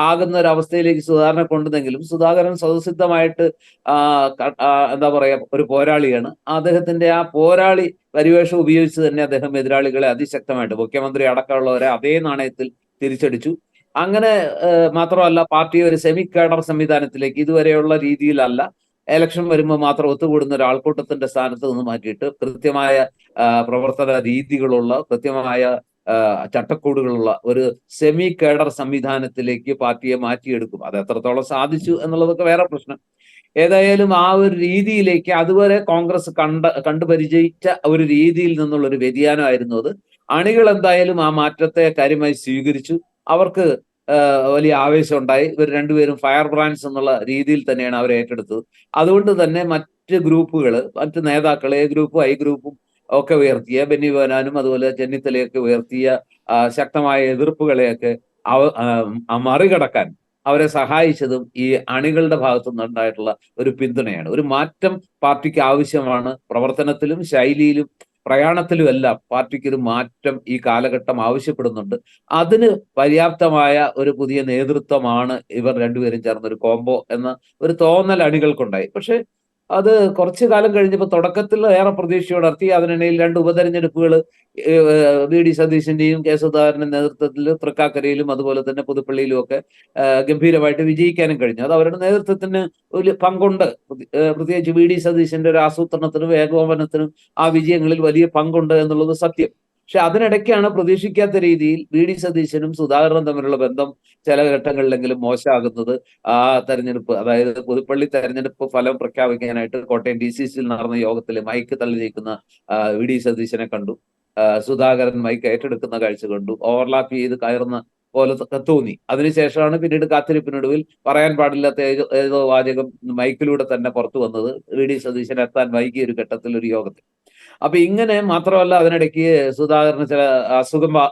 ആകുന്ന ഒരു അവസ്ഥയിലേക്ക് സുധാകരനെ കൊണ്ടുവന്നെങ്കിലും സുധാകരൻ സ്വതസിദ്ധമായിട്ട് എന്താ പറയാ, ഒരു പോരാളിയാണ്. അദ്ദേഹത്തിന്റെ ആ പോരാളി പരിവേഷം ഉപയോഗിച്ച് തന്നെ അദ്ദേഹം എതിരാളികളെ അതിശക്തമായിട്ട്, മുഖ്യമന്ത്രി അടക്കമുള്ളവരെ അതേ നാണയത്തിൽ തിരിച്ചടിച്ചു. അങ്ങനെ മാത്രമല്ല, പാർട്ടി ഒരു സെമി കേഡർ സംവിധാനത്തിലേക്ക് ഇതുവരെയുള്ള രീതിയിലല്ല, ഇലക്ഷൻ വരുമ്പോൾ മാത്രം ഒത്തുകൂടുന്ന ഒരു ആൾക്കൂട്ടത്തിന്റെ സ്ഥാനത്ത് നിന്ന് മാറ്റിയിട്ട് കൃത്യമായ പ്രവർത്തന രീതികളുള്ള, കൃത്യമായ ചട്ടക്കൂടുകളുള്ള ഒരു സെമി കേഡർ സംവിധാനത്തിലേക്ക് പാർട്ടിയെ മാറ്റിയെടുക്കും. അത് എത്രത്തോളം സാധിച്ചു എന്നുള്ളതൊക്കെ വേറെ പ്രശ്നം. ഏതായാലും ആ ഒരു രീതിയിലേക്ക് അതുവരെ കോൺഗ്രസ് കണ്ടുപരിചയിച്ച ഒരു രീതിയിൽ നിന്നുള്ള ഒരു വ്യതിയാനമായിരുന്നു അത്. അണികൾ എന്തായാലും ആ മാറ്റത്തെ കാര്യമായി സ്വീകരിച്ചു. അവർക്ക് വലിയ ആവേശം ഉണ്ടായി. ഇവർ രണ്ടുപേരും ഫയർ ബ്രാൻഡ്സ് എന്നുള്ള രീതിയിൽ തന്നെയാണ് അവർ ഏറ്റെടുത്തത്. അതുകൊണ്ട് തന്നെ മറ്റ് ഗ്രൂപ്പുകൾ, മറ്റ് നേതാക്കൾ, A ഗ്രൂപ്പും I ഗ്രൂപ്പും ഒക്കെ ഉയർത്തിയ, ബെന്നി ബെഹനാനും അതുപോലെ ചെന്നിത്തലയൊക്കെ ഉയർത്തിയ ശക്തമായ എതിർപ്പുകളെയൊക്കെ മറികടക്കാൻ അവരെ സഹായിച്ചതും ഈ അണികളുടെ ഭാഗത്തു നിന്നുണ്ടായിട്ടുള്ള ഒരു പിന്തുണയാണ്. ഒരു മാറ്റം പാർട്ടിക്ക് ആവശ്യമാണ്. പ്രവർത്തനത്തിലും ശൈലിയിലും പ്രയാണത്തിലും എല്ലാം പാർട്ടിക്ക് ഒരു മാറ്റം ഈ കാലഘട്ടം ആവശ്യപ്പെടുന്നുണ്ട്. അതിന് പര്യാപ്തമായ ഒരു പുതിയ നേതൃത്വമാണ് ഇവർ രണ്ടുപേരും ചേർന്ന ഒരു കോംബോ എന്ന ഒരു തോന്നൽ അണികൾക്കുണ്ടായി. പക്ഷെ അത് കുറച്ചു കാലം കഴിഞ്ഞപ്പോൾ തുടക്കത്തിൽ ഏറെ പ്രതീക്ഷയോടർത്തി. അതിനിടയിൽ 2 ഉപതെരഞ്ഞെടുപ്പുകൾ വി.ഡി. സതീശന്റെയും കെ. സുധാകരന്റെ നേതൃത്വത്തിൽ തൃക്കാക്കരയിലും അതുപോലെ തന്നെ പുതുപ്പള്ളിയിലും ഒക്കെ ഗംഭീരമായിട്ട് വിജയിക്കാനും കഴിഞ്ഞു. അത് അവരുടെ നേതൃത്വത്തിന് ഒരു പങ്കുണ്ട്. പ്രത്യേകിച്ച് വി.ഡി. സതീശന്റെ ഒരു ആസൂത്രണത്തിനും ഏകോപനത്തിനും ആ വിജയങ്ങളിൽ വലിയ പങ്കുണ്ട് എന്നുള്ളത് സത്യം. പക്ഷെ അതിനിടയ്ക്കാണ് പ്രതീക്ഷിക്കാത്ത രീതിയിൽ വി.ഡി. സതീശനും സുധാകരനും തമ്മിലുള്ള ബന്ധം ചില ഘട്ടങ്ങളിലെങ്കിലും മോശമാകുന്നത്. ആ തെരഞ്ഞെടുപ്പ്, അതായത് പുതുപ്പള്ളി തെരഞ്ഞെടുപ്പ് ഫലം പ്രഖ്യാപിക്കാനായിട്ട് കോട്ടയം DCC-യിൽ നടന്ന യോഗത്തിൽ മൈക്ക് തള്ളി നീക്കുന്ന വി.ഡി. സതീശനെ കണ്ടു. സുധാകരൻ മൈക്ക് ഏറ്റെടുക്കുന്ന കാഴ്ച കണ്ടു. ഓവർലാപ്പ് ചെയ്ത് കയറുന്ന പോലെ തോന്നി. അതിനുശേഷമാണ് പിന്നീട് കാത്തിരിപ്പിനൊടുവിൽ പറയാൻ പാടില്ലാത്ത ഏതോ വാചകം മൈക്കിലൂടെ തന്നെ പുറത്തു വന്നത് വി.ഡി. സതീശൻ എത്താൻ വൈകിയ ഒരു ഘട്ടത്തിൽ ഒരു യോഗത്തിൽ. അപ്പൊ ഇങ്ങനെ മാത്രമല്ല, അതിനിടയ്ക്ക് സുധാകരന് ചില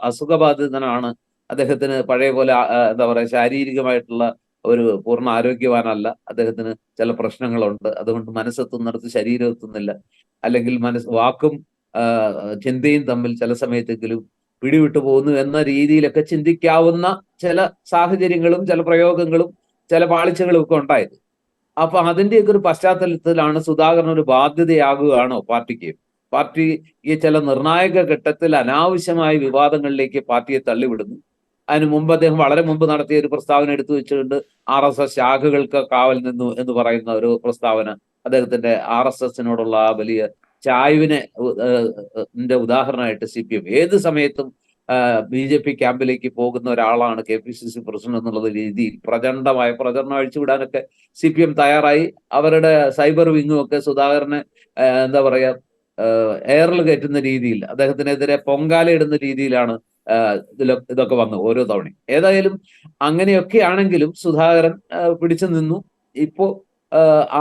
അസുഖബാധിതനാണ്. അദ്ദേഹത്തിന് പഴയ പോലെ എന്താ പറയാ, ശാരീരികമായിട്ടുള്ള ഒരു പൂർണ്ണ ആരോഗ്യവാനല്ല. അദ്ദേഹത്തിന് ചില പ്രശ്നങ്ങളുണ്ട്. അതുകൊണ്ട് മനസ്സെത്തുന്നിടത്ത് ശരീരം എത്തുന്നില്ല. അല്ലെങ്കിൽ വാക്കും ചിന്തയും തമ്മിൽ ചില സമയത്തെങ്കിലും പിടിവിട്ടു പോകുന്നു എന്ന രീതിയിലൊക്കെ ചിന്തിക്കാവുന്ന ചില സാഹചര്യങ്ങളും ചില പ്രയോഗങ്ങളും ചില പാളിച്ചകളും ഒക്കെ ഉണ്ടായത്. അപ്പൊ അതിന്റെയൊക്കെ ഒരു പശ്ചാത്തലത്തിലാണ് സുധാകരൻ ഒരു ബാധ്യതയാകുകയാണോ പാർട്ടിക്ക്? പാർട്ടിക്ക് ചില നിർണായക ഘട്ടത്തിൽ അനാവശ്യമായ വിവാദങ്ങളിലേക്ക് പാർട്ടിയെ തള്ളിവിടുന്നു. അതിനു മുമ്പ് അദ്ദേഹം വളരെ മുമ്പ് നടത്തിയ ഒരു പ്രസ്താവന എടുത്തു വെച്ചിട്ടുണ്ട്. RSS ശാഖകൾക്ക് കാവൽ നിന്നു എന്ന് പറയുന്ന ഒരു പ്രസ്താവന. അദ്ദേഹത്തിന്റെ RSSനോടുള്ള ആ വലിയ ചായ്വിനെ ഉദാഹരണമായിട്ട് CPM ഏത് സമയത്തും BJP ക്യാമ്പിലേക്ക് പോകുന്ന ഒരാളാണ് KPCC പ്രസിഡന്റ് എന്നുള്ള രീതിയിൽ പ്രചണ്ഡമായ പ്രചരണം അഴിച്ചുവിടാനൊക്കെ CPM തയ്യാറായി. അവരുടെ സൈബർ വിങ്ങും ഒക്കെ സുധാകരനെ എന്താ പറയാ, എയറിൽ കയറ്റുന്ന രീതിയിൽ, അദ്ദേഹത്തിനെതിരെ പൊങ്കാലയിടുന്ന രീതിയിലാണ് ഇതൊക്കെ വന്നു ഓരോ തവണയും. ഏതായാലും അങ്ങനെയൊക്കെ ആണെങ്കിലും സുധാകരൻ പിടിച്ചു നിന്നു. ഇപ്പോ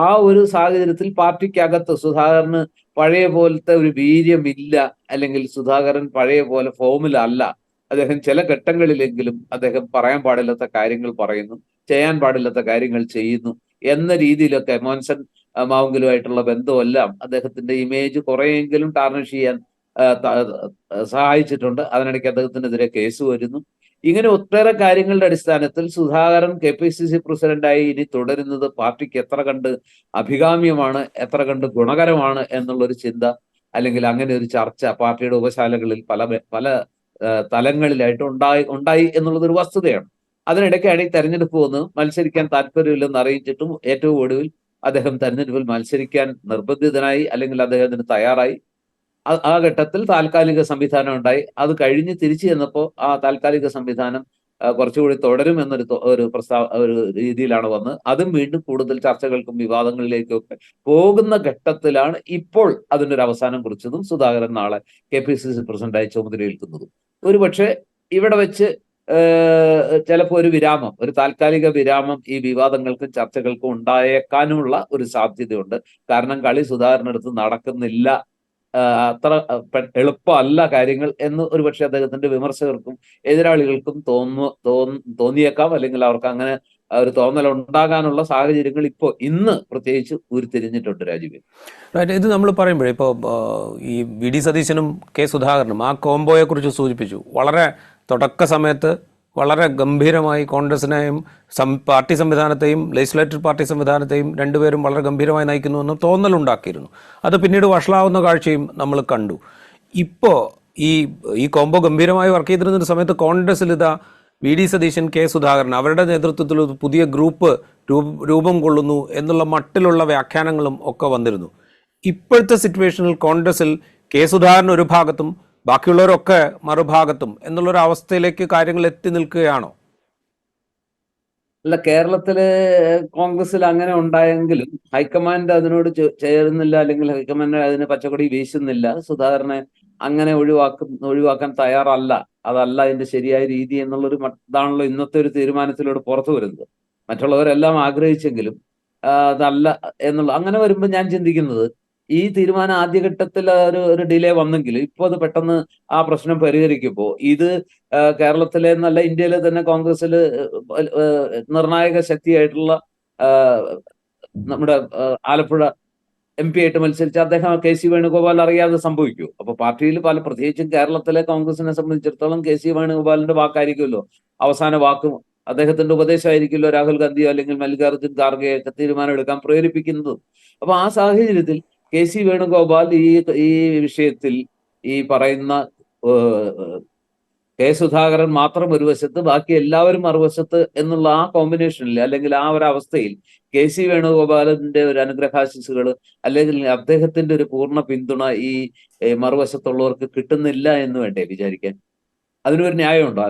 ആ ഒരു സാഹചര്യത്തിൽ പാർട്ടിക്കകത്ത് സുധാകരന് പഴയ പോലത്തെ ഒരു വീര്യമില്ല, അല്ലെങ്കിൽ സുധാകരൻ പഴയ പോലെ ഫോമിലല്ല. അദ്ദേഹം ചില ഘട്ടങ്ങളിലെങ്കിലും അദ്ദേഹം പറയാൻ പാടില്ലാത്ത കാര്യങ്ങൾ പറയുന്നു, ചെയ്യാൻ പാടില്ലാത്ത കാര്യങ്ങൾ ചെയ്യുന്നു എന്ന രീതിയിലൊക്കെ മോൻസൺ മാവുങ്കലുമായിട്ടുള്ള ബന്ധമെല്ലാം അദ്ദേഹത്തിന്റെ ഇമേജ് കുറെയെങ്കിലും ടാർണിഷ് ചെയ്യാൻ സഹായിച്ചിട്ടുണ്ട്. അതിനിടയ്ക്ക് അദ്ദേഹത്തിനെതിരെ കേസ് വരുന്നു. ഇങ്ങനെ ഒട്ടേറെ കാര്യങ്ങളുടെ അടിസ്ഥാനത്തിൽ സുധാകരൻ KPCC പ്രസിഡന്റായി ഇനി തുടരുന്നത് പാർട്ടിക്ക് എത്ര കണ്ട് അഭികാമ്യമാണ്, എത്ര കണ്ട് ഗുണകരമാണ് എന്നുള്ളൊരു ചിന്ത, അല്ലെങ്കിൽ അങ്ങനെ ഒരു ചർച്ച പാർട്ടിയുടെ ഉപശാലകളിൽ പല പല തലങ്ങളിലായിട്ട് ഉണ്ടായി എന്നുള്ളതൊരു വസ്തുതയാണ്. അതിനിടയ്ക്കാണ് ഈ തെരഞ്ഞെടുപ്പ് വന്ന് മത്സരിക്കാൻ താല്പര്യമില്ലെന്ന് അറിയിച്ചിട്ടും ഏറ്റവും ഒടുവിൽ അദ്ദേഹം തെരഞ്ഞെടുപ്പിൽ മത്സരിക്കാൻ നിർബന്ധിതനായി, അല്ലെങ്കിൽ അദ്ദേഹത്തിന് തയ്യാറായി. ആ ഘട്ടത്തിൽ താൽക്കാലിക സംവിധാനം ഉണ്ടായി. അത് കഴിഞ്ഞ് തിരിച്ചു ചെന്നപ്പോൾ ആ താൽക്കാലിക സംവിധാനം കുറച്ചുകൂടി തുടരും എന്നൊരു ഒരു രീതിയിലാണ് വന്നത്. അതും വീണ്ടും കൂടുതൽ ചർച്ചകൾക്കും വിവാദങ്ങളിലേക്കും ഒക്കെ പോകുന്ന ഘട്ടത്തിലാണ് ഇപ്പോൾ അതിൻ്റെ ഒരു അവസാനം കുറിച്ചതും സുധാകരൻ നാളെ KPCC പ്രസിഡന്റായി ചുമതലയേൽക്കുന്നതും. ഒരുപക്ഷെ ഇവിടെ വെച്ച് ചിലപ്പോൾ ഒരു താൽക്കാലിക വിരാമം ഈ വിവാദങ്ങൾക്കും ചർച്ചകൾക്കും ഉണ്ടായേക്കാനുമുള്ള ഒരു സാധ്യതയുണ്ട്. കാരണം കളി സുധാകരനടുത്ത് നടക്കുന്നില്ല, അത്ര എളുപ്പമല്ല കാര്യങ്ങൾ എന്ന് ഒരുപക്ഷെ അദ്ദേഹത്തിന്റെ വിമർശകർക്കും എതിരാളികൾക്കും തോന്നിയേക്കാം. അല്ലെങ്കിൽ അവർക്ക് അങ്ങനെ ഒരു തോന്നൽ ഉണ്ടാകാനുള്ള സാഹചര്യങ്ങൾ ഇന്ന് പ്രത്യേകിച്ച് ഉരുത്തിരിഞ്ഞിട്ടുണ്ട് രാജീവ്. ഇത് നമ്മൾ പറയുമ്പോഴേ ഇപ്പോൾ ഈ വി.ഡി. സതീശനും കെ. സുധാകരനും ആ കോംബോയെ കുറിച്ച് സൂചിപ്പിച്ചു. വളരെ തുടക്ക സമയത്ത് വളരെ ഗംഭീരമായി കോൺഗ്രസിനെയും പാർട്ടി സംവിധാനത്തെയും ലെജിസ്ലേറ്റീവ് പാർട്ടി സംവിധാനത്തെയും രണ്ടുപേരും വളരെ ഗംഭീരമായി നയിക്കുന്നുവെന്ന് തോന്നലുണ്ടാക്കിയിരുന്നു. അത് പിന്നീട് വഷളാവുന്ന കാഴ്ചയും നമ്മൾ കണ്ടു. ഇപ്പോൾ ഈ കോംബോ ഗംഭീരമായി വർക്ക് ചെയ്തിരുന്ന സമയത്ത് കോൺഗ്രസിൽ ഇതാ വി.ഡി. സതീശൻ, കെ. സുധാകരൻ അവരുടെ നേതൃത്വത്തിൽ ഒരു പുതിയ ഗ്രൂപ്പ് രൂപം കൊള്ളുന്നു എന്നുള്ള മട്ടിലുള്ള വ്യാഖ്യാനങ്ങളും ഒക്കെ വന്നിരുന്നു. ഇപ്പോഴത്തെ സിറ്റുവേഷനിൽ കോൺഗ്രസിൽ കെ. സുധാകരൻ ഒരു ഭാഗത്തും ബാക്കിയുള്ളവരൊക്കെ മറുഭാഗത്തും എന്നുള്ളൊരു അവസ്ഥയിലേക്ക് കാര്യങ്ങൾ എത്തി നിൽക്കുകയാണോ? അല്ല, കേരളത്തില് കോൺഗ്രസിൽ അങ്ങനെ ഉണ്ടായെങ്കിലും ഹൈക്കമാൻഡ് അതിനോട് ചേരുന്നില്ല, അല്ലെങ്കിൽ ഹൈക്കമാൻഡ് അതിന് പച്ചക്കൊടി വീശുന്നില്ല. സുധാകരനെ അങ്ങനെ ഒഴിവാക്കാൻ തയ്യാറല്ല. അതല്ല അതിന്റെ ശരിയായ രീതി എന്നുള്ളൊരു ഇതാണല്ലോ ഇന്നത്തെ ഒരു തീരുമാനത്തിലൂടെ പുറത്തു വരുന്നത്. മറ്റുള്ളവരെല്ലാം ആഗ്രഹിച്ചെങ്കിലും അതല്ല എന്നുള്ള, അങ്ങനെ വരുമ്പോൾ ഞാൻ ചിന്തിക്കുന്നത്, ഈ തീരുമാനം ആദ്യഘട്ടത്തിൽ ഒരു ഡിലേ വന്നെങ്കിൽ ഇപ്പൊ അത് പെട്ടെന്ന് ആ പ്രശ്നം പരിഹരിക്കുമ്പോൾ ഇത് കേരളത്തിലെ എന്നല്ല ഇന്ത്യയിലെ തന്നെ കോൺഗ്രസിൽ നിർണായക ശക്തിയായിട്ടുള്ള നമ്മുടെ ആലപ്പുഴ MP ആയിട്ട് മത്സരിച്ച അദ്ദേഹം KC വേണുഗോപാൽ അറിയാതെ സംഭവിക്കൂ. അപ്പൊ പാർട്ടിയിൽ പ്രത്യേകിച്ചും കേരളത്തിലെ കോൺഗ്രസിനെ സംബന്ധിച്ചിടത്തോളം KC വേണുഗോപാലിന്റെ വാക്കായിരിക്കുമല്ലോ അവസാന വാക്കും അദ്ദേഹത്തിന്റെ ഉപദേശമായിരിക്കുമല്ലോ രാഹുൽ ഗാന്ധിയോ അല്ലെങ്കിൽ മല്ലികാർജ്ജുൻ ഖാർഗെയോ ഒക്കെ തീരുമാനം എടുക്കാൻ പ്രേരിപ്പിക്കുന്നത്. അപ്പൊ ആ സാഹചര്യത്തിൽ കെ സി വേണുഗോപാൽ ഈ വിഷയത്തിൽ ഈ പറയുന്ന കെ സുധാകരൻ മാത്രം ഒരു വശത്ത് ബാക്കി എല്ലാവരും മറുവശത്ത് എന്നുള്ള ആ കോമ്പിനേഷനിൽ അല്ലെങ്കിൽ ആ ഒരു അവസ്ഥയിൽ കെ സി വേണുഗോപാലിന്റെ ഒരു അനുഗ്രഹാശിസുകൾ അല്ലെങ്കിൽ അദ്ദേഹത്തിന്റെ ഒരു പൂർണ്ണ പിന്തുണ ഈ മറുവശത്തുള്ളവർക്ക് കിട്ടുന്നില്ല എന്ന് വേണ്ടേ വിചാരിക്കാൻ? അതിനൊരു ന്യായമുണ്ടോ?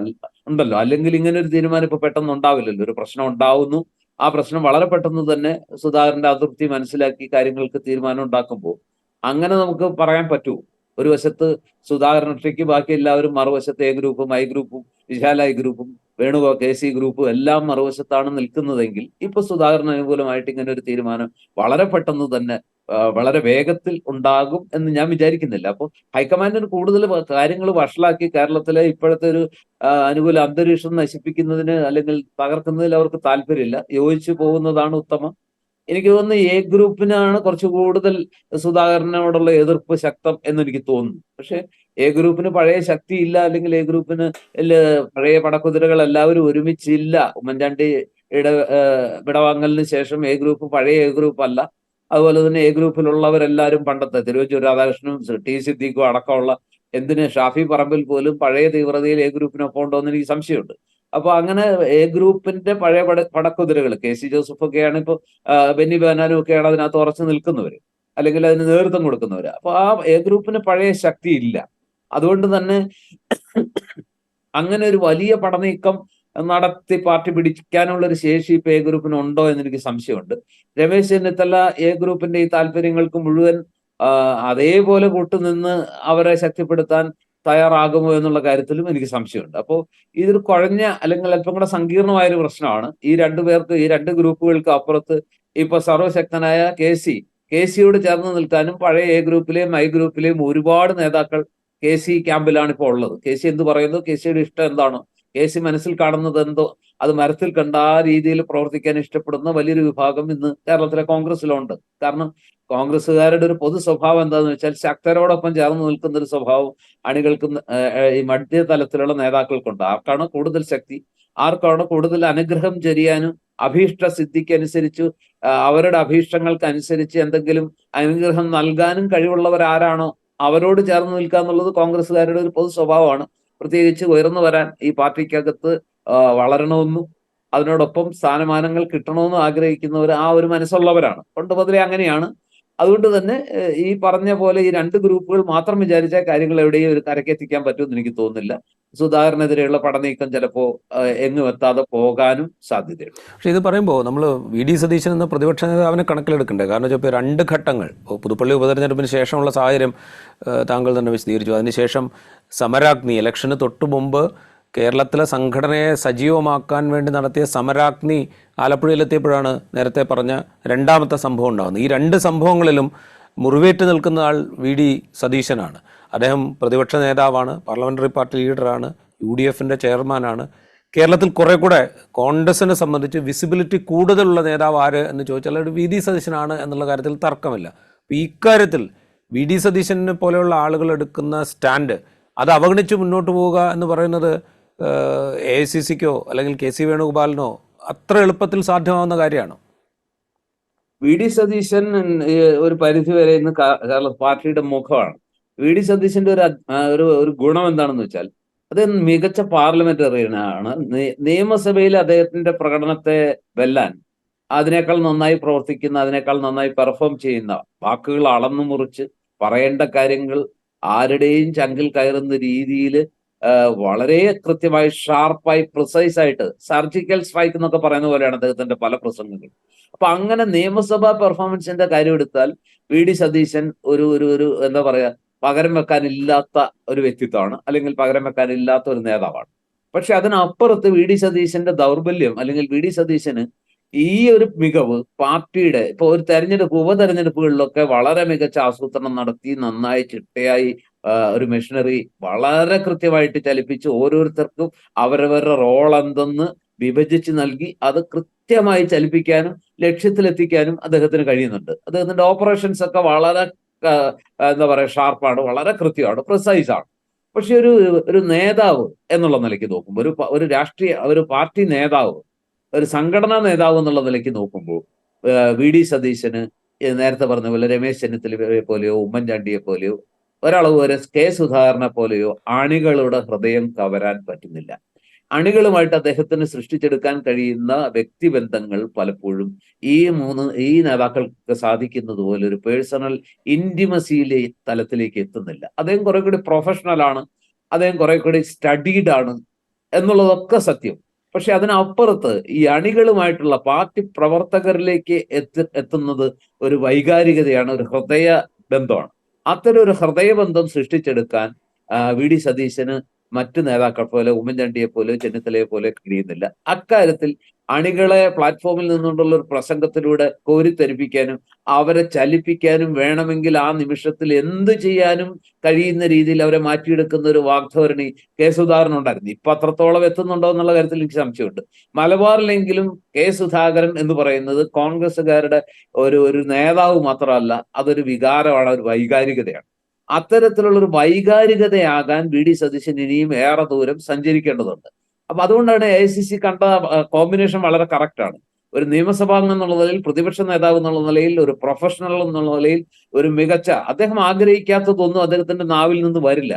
ഉണ്ടല്ലോ. അല്ലെങ്കിൽ ഇങ്ങനെ ഒരു തീരുമാനം ഇപ്പൊ പെട്ടെന്ന് ഉണ്ടാവില്ലല്ലോ. ഒരു പ്രശ്നം ഉണ്ടാവുന്നു, ആ പ്രശ്നം വളരെ പെട്ടെന്ന് തന്നെ സുധാകരന്റെ അതൃപ്തി മനസ്സിലാക്കി കാര്യങ്ങൾക്ക് തീരുമാനം ഉണ്ടാക്കുമ്പോൾ അങ്ങനെ നമുക്ക് പറയാൻ പറ്റൂ. ഒരു വശത്ത് സുധാകരൻ ഒറ്റയ്ക്ക്, ബാക്കി എല്ലാവരും മറുവശത്ത് എ ഗ്രൂപ്പും ഐ ഗ്രൂപ്പും വിശാല ഐ ഗ്രൂപ്പും കെ സി ഗ്രൂപ്പും എല്ലാം മറുവശത്താണ് നിൽക്കുന്നതെങ്കിൽ ഇപ്പൊ സുധാകരന് അനുകൂലമായിട്ട് ഇങ്ങനെ ഒരു തീരുമാനം വളരെ പെട്ടെന്ന് തന്നെ വളരെ വേഗത്തിൽ ഉണ്ടാകും എന്ന് ഞാൻ വിചാരിക്കുന്നില്ല. അപ്പോൾ ഹൈക്കമാൻഡിന് കൂടുതൽ കാര്യങ്ങൾ വഷളാക്കി കേരളത്തിലെ ഇപ്പോഴത്തെ ഒരു അനുകൂല അന്തരീക്ഷം നശിപ്പിക്കുന്നതിന് അല്ലെങ്കിൽ തകർക്കുന്നതിൽ അവർക്ക് താല്പര്യമില്ല. യോജിച്ചു പോകുന്നതാണ് ഉത്തമം. എനിക്ക് തോന്നുന്നു എ ഗ്രൂപ്പിനാണ് കുറച്ച് കൂടുതൽ സുധാകരനോടുള്ള എതിർപ്പ് ശക്തം എന്ന് എനിക്ക് തോന്നുന്നു. പക്ഷെ എ ഗ്രൂപ്പിന് പഴയ ശക്തിയില്ല, അല്ലെങ്കിൽ എ ഗ്രൂപ്പിന് പഴയ പടക്കുതിരകൾ എല്ലാവരും ഒരുമിച്ചില്ല. ഉമ്മൻചാണ്ടിയുടെ വിടവാങ്ങലിന് ശേഷം എ ഗ്രൂപ്പ് പഴയ എ ഗ്രൂപ്പ് അല്ല. അതുപോലെ തന്നെ എ ഗ്രൂപ്പിലുള്ളവരെല്ലാവരും പണ്ടത്തെ തിരുവഞ്ചൂർ രാധാകൃഷ്ണനും ടി സിദ്ദീഖും അടക്കമുള്ള, എന്തിന് ഷാഫി പറമ്പിൽ പോലും പഴയ തീവ്രതയിൽ എ ഗ്രൂപ്പിനൊപ്പം ഉണ്ടോ എന്ന് എനിക്ക് സംശയമുണ്ട്. അപ്പൊ അങ്ങനെ എ ഗ്രൂപ്പിന്റെ പഴയ പടക്കുതിരകൾ കെ സി ജോസഫ് ഒക്കെയാണ് ഇപ്പൊ ബെന്നി ബെഹനാനും ഒക്കെയാണ് അതിനകത്ത് ഉറച്ചു നിൽക്കുന്നവര്, അല്ലെങ്കിൽ അതിന് നേതൃത്വം കൊടുക്കുന്നവര്. അപ്പൊ ആ എ ഗ്രൂപ്പിന് പഴയ ശക്തി ഇല്ല. അതുകൊണ്ട് തന്നെ അങ്ങനെ ഒരു വലിയ പടനീക്കം നടത്തി പാർട്ടി പിടിക്കാനുള്ള ഒരു ശേഷി ഇപ്പൊ എ ഗ്രൂപ്പിന് ഉണ്ടോ എന്ന് എനിക്ക് സംശയമുണ്ട്. രമേശ് ചെന്നിത്തല എ ഗ്രൂപ്പിന്റെ ഈ താല്പര്യങ്ങൾക്ക് മുഴുവൻ അതേപോലെ കൂട്ടുനിന്ന് അവരെ ശക്തിപ്പെടുത്താൻ തയ്യാറാകുമോ എന്നുള്ള കാര്യത്തിലും എനിക്ക് സംശയമുണ്ട്. അപ്പോൾ ഇതൊരു കുഴഞ്ഞ അല്ലെങ്കിൽ അല്പം കൂടെ സങ്കീർണമായ ഒരു പ്രശ്നമാണ്. ഈ രണ്ടുപേർക്ക്, ഈ രണ്ട് ഗ്രൂപ്പുകൾക്ക് അപ്പുറത്ത് ഇപ്പൊ സർവശക്തനായ കെ സിയോട് ചേർന്ന് നിൽക്കാനും പഴയ എ ഗ്രൂപ്പിലെയും ഐ ഗ്രൂപ്പിലെയും ഒരുപാട് നേതാക്കൾ കെ സി ക്യാമ്പിലാണ് ഇപ്പോൾ ഉള്ളത്. കെ സി എന്ത് പറയുന്നു, കെ സിയുടെ ഇഷ്ടം എന്താണോ, കെ സി മനസ്സിൽ കാണുന്നത് എന്തോ അത് മരത്തിൽ കണ്ട ആ രീതിയിൽ പ്രവർത്തിക്കാൻ ഇഷ്ടപ്പെടുന്ന വലിയൊരു വിഭാഗം ഇന്ന് കേരളത്തിലെ കോൺഗ്രസിലുണ്ട്. കാരണം കോൺഗ്രസ്സുകാരുടെ ഒരു പൊതു സ്വഭാവം എന്താണെന്ന് വെച്ചാൽ ശക്തരോടൊപ്പം ചേർന്ന് നിൽക്കുന്ന ഒരു സ്വഭാവം അണികൾക്ക് ഈ മധ്യതലത്തിലുള്ള നേതാക്കൾക്കുണ്ട്. ആർക്കാണ് കൂടുതൽ ശക്തി, ആർക്കാണ് കൂടുതൽ അനുഗ്രഹം ചൊരിയാനും അഭീഷ്ട സിദ്ധിക്കനുസരിച്ച് അവരുടെ അഭീഷ്ടങ്ങൾക്ക് അനുസരിച്ച് എന്തെങ്കിലും അനുഗ്രഹം നൽകാനും കഴിവുള്ളവർ ആരാണോ അവരോട് ചേർന്ന് നിൽക്കുക എന്നുള്ളത് കോൺഗ്രസ്സുകാരുടെ ഒരു പൊതു സ്വഭാവമാണ്. പ്രത്യേകിച്ച് ഉയർന്നു വരാൻ ഈ പാർട്ടിക്കകത്ത് വളരണമെന്നും അതിനോടൊപ്പം സ്ഥാനമാനങ്ങൾ കിട്ടണമെന്നും ആഗ്രഹിക്കുന്നവർ ആ ഒരു മനസ്സുള്ളവരാണ്. പണ്ട് മുതലേ അങ്ങനെയാണ്. അതുകൊണ്ട് തന്നെ ഈ പറഞ്ഞ പോലെ ഈ രണ്ട് ഗ്രൂപ്പുകൾ മാത്രം വിചാരിച്ചാൽ കാര്യങ്ങൾ എവിടെയും ഒരു കരക്കെത്തിക്കാൻ പറ്റുമെന്ന് എനിക്ക് തോന്നുന്നില്ല. സുധാകരനെതിരെയുള്ള പടനീക്കം ചിലപ്പോ എങ്ങും എത്താതെ പോകാനും സാധ്യതയുണ്ട്. പക്ഷേ ഇത് പറയുമ്പോൾ നമ്മൾ വി ഡി സതീശൻ എന്ന പ്രതിപക്ഷ നേതാവിനെ കണക്കിലെടുക്കണ്ടേ? കാരണം ഇപ്പോൾ രണ്ട് ഘട്ടങ്ങൾ, പുതുപ്പള്ളി ഉപതെരഞ്ഞെടുപ്പിന് ശേഷമുള്ള സാഹചര്യം താങ്കൾ തന്നെ വിശദീകരിച്ചു. അതിനുശേഷം സമരാഗ്നി, ഇലക്ഷന് തൊട്ടു മുമ്പ് കേരളത്തിലെ സംഘടനയെ സജീവമാക്കാൻ വേണ്ടി നടത്തിയ സമരാഗ്നി ആലപ്പുഴയിലെത്തിയപ്പോഴാണ് നേരത്തെ പറഞ്ഞ രണ്ടാമത്തെ സംഭവം ഉണ്ടാകുന്നത്. ഈ രണ്ട് സംഭവങ്ങളിലും മുറിവേറ്റ് നിൽക്കുന്ന ആൾ വി ഡി സതീശനാണ്. അദ്ദേഹം പ്രതിപക്ഷ നേതാവാണ്, പാർലമെൻ്ററി പാർട്ടി ലീഡറാണ്, UDFൻ്റെ ചെയർമാനാണ്. കേരളത്തിൽ കുറെ കൂടെ കോൺഗ്രസിനെ സംബന്ധിച്ച് വിസിബിലിറ്റി കൂടുതലുള്ള നേതാവ് ആര് എന്ന് ചോദിച്ചാൽ അത് വി ഡി സതീശനാണ് എന്നുള്ള കാര്യത്തിൽ തർക്കമില്ല. അപ്പോൾ ഇക്കാര്യത്തിൽ വി ഡി സതീശനെ പോലെയുള്ള ആളുകൾ എടുക്കുന്ന സ്റ്റാൻഡ് അത് അവഗണിച്ച് മുന്നോട്ട് പോവുക എന്ന് പറയുന്നത് AICCക്കോ അല്ലെങ്കിൽ കെ സി വേണുഗോപാലിനോ അത്ര എളുപ്പത്തിൽ സാധ്യമാവുന്ന കാര്യമാണോ? വി ഡി സതീശൻ ഒരു പരിധി വരെ ഇന്ന് പാർട്ടിയുടെ മുഖമാണ്. വി ഡി സതീശന്റെ ഒരു ഗുണം എന്താണെന്ന് വെച്ചാൽ അദ്ദേഹം മികച്ച പാർലമെന്ററിയനാണ്. നിയമസഭയിൽ അദ്ദേഹത്തിന്റെ പ്രകടനത്തെ വെല്ലാൻ അതിനേക്കാൾ നന്നായി പ്രവർത്തിക്കുന്ന, അതിനേക്കാൾ നന്നായി പെർഫോം ചെയ്യുന്ന, വാക്കുകൾ അളന്നു മുറിച്ച് പറയേണ്ട കാര്യങ്ങൾ ആരുടെയും ചങ്കിൽ കയറുന്ന രീതിയിൽ വളരെ കൃത്യമായി, ഷാർപ്പായി, പ്രിസൈസ് ആയിട്ട്, സർജിക്കൽ സ്ട്രൈക്ക് എന്നൊക്കെ പറയുന്ന പോലെയാണ് അദ്ദേഹത്തിന്റെ പല പ്രസംഗങ്ങളും. അപ്പൊ അങ്ങനെ നിയമസഭാ പെർഫോമൻസിന്റെ കാര്യം എടുത്താൽ വി ഡി സതീശൻ ഒരു ഒരു ഒരു എന്താ പറയാ, പകരം വെക്കാനില്ലാത്ത ഒരു വ്യക്തിത്വമാണ്, അല്ലെങ്കിൽ പകരം വെക്കാനില്ലാത്ത ഒരു നേതാവാണ്. പക്ഷെ അതിനപ്പുറത്ത് വി ഡി സതീശന്റെ ദൗർബല്യം, അല്ലെങ്കിൽ വി ഡി സതീശന് ഈ ഒരു മികവ് പാർട്ടിയുടെ ഇപ്പൊ ഒരു ഉപതെരഞ്ഞെടുപ്പുകളിലൊക്കെ വളരെ മികച്ച ആസൂത്രണം നടത്തി നന്നായി ചിട്ടയായി ഒരു മെഷീനറി വളരെ കൃത്യമായിട്ട് ചലിപ്പിച്ച് ഓരോരുത്തർക്കും അവരവരുടെ റോൾ എന്തെന്ന് വിഭജിച്ച് നൽകി അത് കൃത്യമായി ചലിപ്പിക്കാനും ലക്ഷ്യത്തിലെത്തിക്കാനും അദ്ദേഹത്തിന് കഴിയുന്നുണ്ട്. അദ്ദേഹത്തിന്റെ ഓപ്പറേഷൻസ് ഒക്കെ വളരെ എന്താ പറയാ, ഷാർപ്പാണ്, വളരെ കൃത്യമാണ്, പ്രിസൈസ് ആണ്. പക്ഷെ ഒരു നേതാവ് എന്നുള്ള നിലയ്ക്ക് നോക്കുമ്പോൾ, ഒരു രാഷ്ട്രീയ ഒരു പാർട്ടി നേതാവ്, ഒരു സംഘടനാ നേതാവ് എന്നുള്ള നിലയ്ക്ക് നോക്കുമ്പോൾ വി ഡി സതീശന് നേരത്തെ പറഞ്ഞ പോലെ രമേശ് ചെന്നിത്തലയെ പോലെയോ ഉമ്മൻചാണ്ടിയെ പോലെയോ ഒരളവ് വരെ കെ സുധാകരനെ പോലെയോ അണികളുടെ ഹൃദയം കവരാൻ പറ്റുന്നില്ല. അണികളുമായിട്ട് അദ്ദേഹത്തിന് സൃഷ്ടിച്ചെടുക്കാൻ കഴിയുന്ന വ്യക്തിബന്ധങ്ങൾ പലപ്പോഴും ഈ നേതാക്കൾക്ക് സാധിക്കുന്നത് പോലെ ഒരു പേഴ്സണൽ ഇന്റിമസിയിലെ തലത്തിലേക്ക് എത്തുന്നില്ല. അദ്ദേഹം കുറെ കൂടി പ്രൊഫഷണൽ ആണ്, അദ്ദേഹം കുറെ കൂടി സ്റ്റഡീഡ് ആണ് എന്നുള്ളതൊക്കെ സത്യം. പക്ഷെ അതിനപ്പുറത്ത് ഈ അണികളുമായിട്ടുള്ള പാർട്ടി പ്രവർത്തകരിലേക്ക് എത്തുന്നത് ഒരു വൈകാരികതയാണ്, ഒരു ഹൃദയ ബന്ധമാണ്. അത്തരം ഒരു ഹൃദയബന്ധം സൃഷ്ടിച്ചെടുക്കാൻ വി ഡി സതീശന് മറ്റു നേതാക്കൾ പോലെ, ഉമ്മൻചാണ്ടിയെ പോലെ, ചെന്നിത്തലയെ പോലെ കഴിയുന്നില്ല. അക്കാര്യത്തിൽ അണികളെ പ്ലാറ്റ്ഫോമിൽ നിന്നുകൊണ്ടുള്ള ഒരു പ്രസംഗത്തിലൂടെ കോരിത്തെരിപ്പിക്കാനും അവരെ ചലിപ്പിക്കാനും വേണമെങ്കിൽ ആ നിമിഷത്തിൽ എന്ത് ചെയ്യാനും കഴിയുന്ന രീതിയിൽ അവരെ മാറ്റിയെടുക്കുന്ന ഒരു വാഗ്ധോരണി കെ സുധാകരൻ ഉണ്ടായിരുന്നു. ഇപ്പൊ അത്രത്തോളം എത്തുന്നുണ്ടോ എന്നുള്ള കാര്യത്തിൽ എനിക്ക് സംശയമുണ്ട്. മലബാറിലെങ്കിലും കെ സുധാകരൻ എന്ന് പറയുന്നത് കോൺഗ്രസ്സുകാരുടെ ഒരു നേതാവ് മാത്രമല്ല, അതൊരു വികാരമാണ്, ഒരു വൈകാരികതയാണ്. അത്തരത്തിലുള്ള ഒരു വൈകാരികതയാകാൻ വി ഡി സതീശൻ ഇനിയും ഏറെ ദൂരം സഞ്ചരിക്കേണ്ടതുണ്ട്. അപ്പൊ അതുകൊണ്ടാണ് AICC കണ്ട കോമ്പിനേഷൻ വളരെ കറക്റ്റ് ആണ്. ഒരു നിയമസഭാംഗം എന്നുള്ള നിലയിൽ, പ്രതിപക്ഷ നേതാവ് എന്നുള്ള നിലയിൽ, ഒരു പ്രൊഫഷണൽ എന്നുള്ള നിലയിൽ ഒരു മികച്ച, അദ്ദേഹം ആഗ്രഹിക്കാത്തതൊന്നും അദ്ദേഹത്തിന്റെ നാവിൽ നിന്ന് വരില്ല.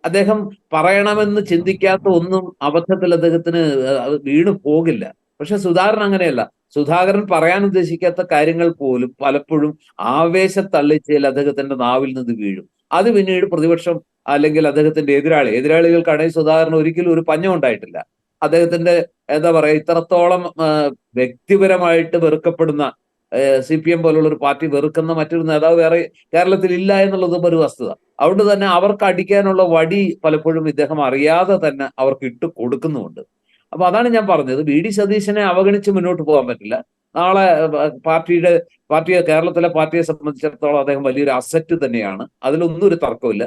അദ്ദേഹം പറയണമെന്ന് ചിന്തിക്കാത്ത ഒന്നും അബദ്ധത്തിൽ അദ്ദേഹത്തിന് വീണു പോകില്ല. പക്ഷെ സുധാകരൻ അങ്ങനെയല്ല. സുധാകരൻ പറയാൻ ഉദ്ദേശിക്കാത്ത കാര്യങ്ങൾ പോലും പലപ്പോഴും ആവേശത്തള്ളിച്ചയിൽ അദ്ദേഹത്തിന്റെ നാവിൽ നിന്ന് വീഴും. അത് പിന്നീട് പ്രതിപക്ഷം അല്ലെങ്കിൽ അദ്ദേഹത്തിന്റെ എതിരാളികൾക്കാണെങ്കിൽ സുധാകരൻ ഒരിക്കലും ഒരു പഞ്ഞം ഉണ്ടായിട്ടില്ല. അദ്ദേഹത്തിന്റെ എന്താ പറയാ, ഇത്രത്തോളം വ്യക്തിപരമായിട്ട് വെറുക്കപ്പെടുന്ന CPM പോലുള്ള ഒരു പാർട്ടി വെറുക്കുന്ന മറ്റൊരു നേതാവ് വേറെ കേരളത്തിൽ ഇല്ല എന്നുള്ളതും ഒരു വസ്തുത. അതുകൊണ്ട് തന്നെ അവർക്ക് അടിക്കാനുള്ള വടി പലപ്പോഴും ഇദ്ദേഹം അറിയാതെ തന്നെ അവർക്ക് ഇട്ട് കൊടുക്കുന്നുമുണ്ട്. അപ്പൊ അതാണ് ഞാൻ പറഞ്ഞത്, വി ഡി സതീശനെ അവഗണിച്ച് മുന്നോട്ട് പോകാൻ പറ്റില്ല. നാളെ കേരളത്തിലെ പാർട്ടിയെ സംബന്ധിച്ചിടത്തോളം അദ്ദേഹം വലിയൊരു അസറ്റ് തന്നെയാണ്, അതിലൊന്നും ഒരു തർക്കമില്ല.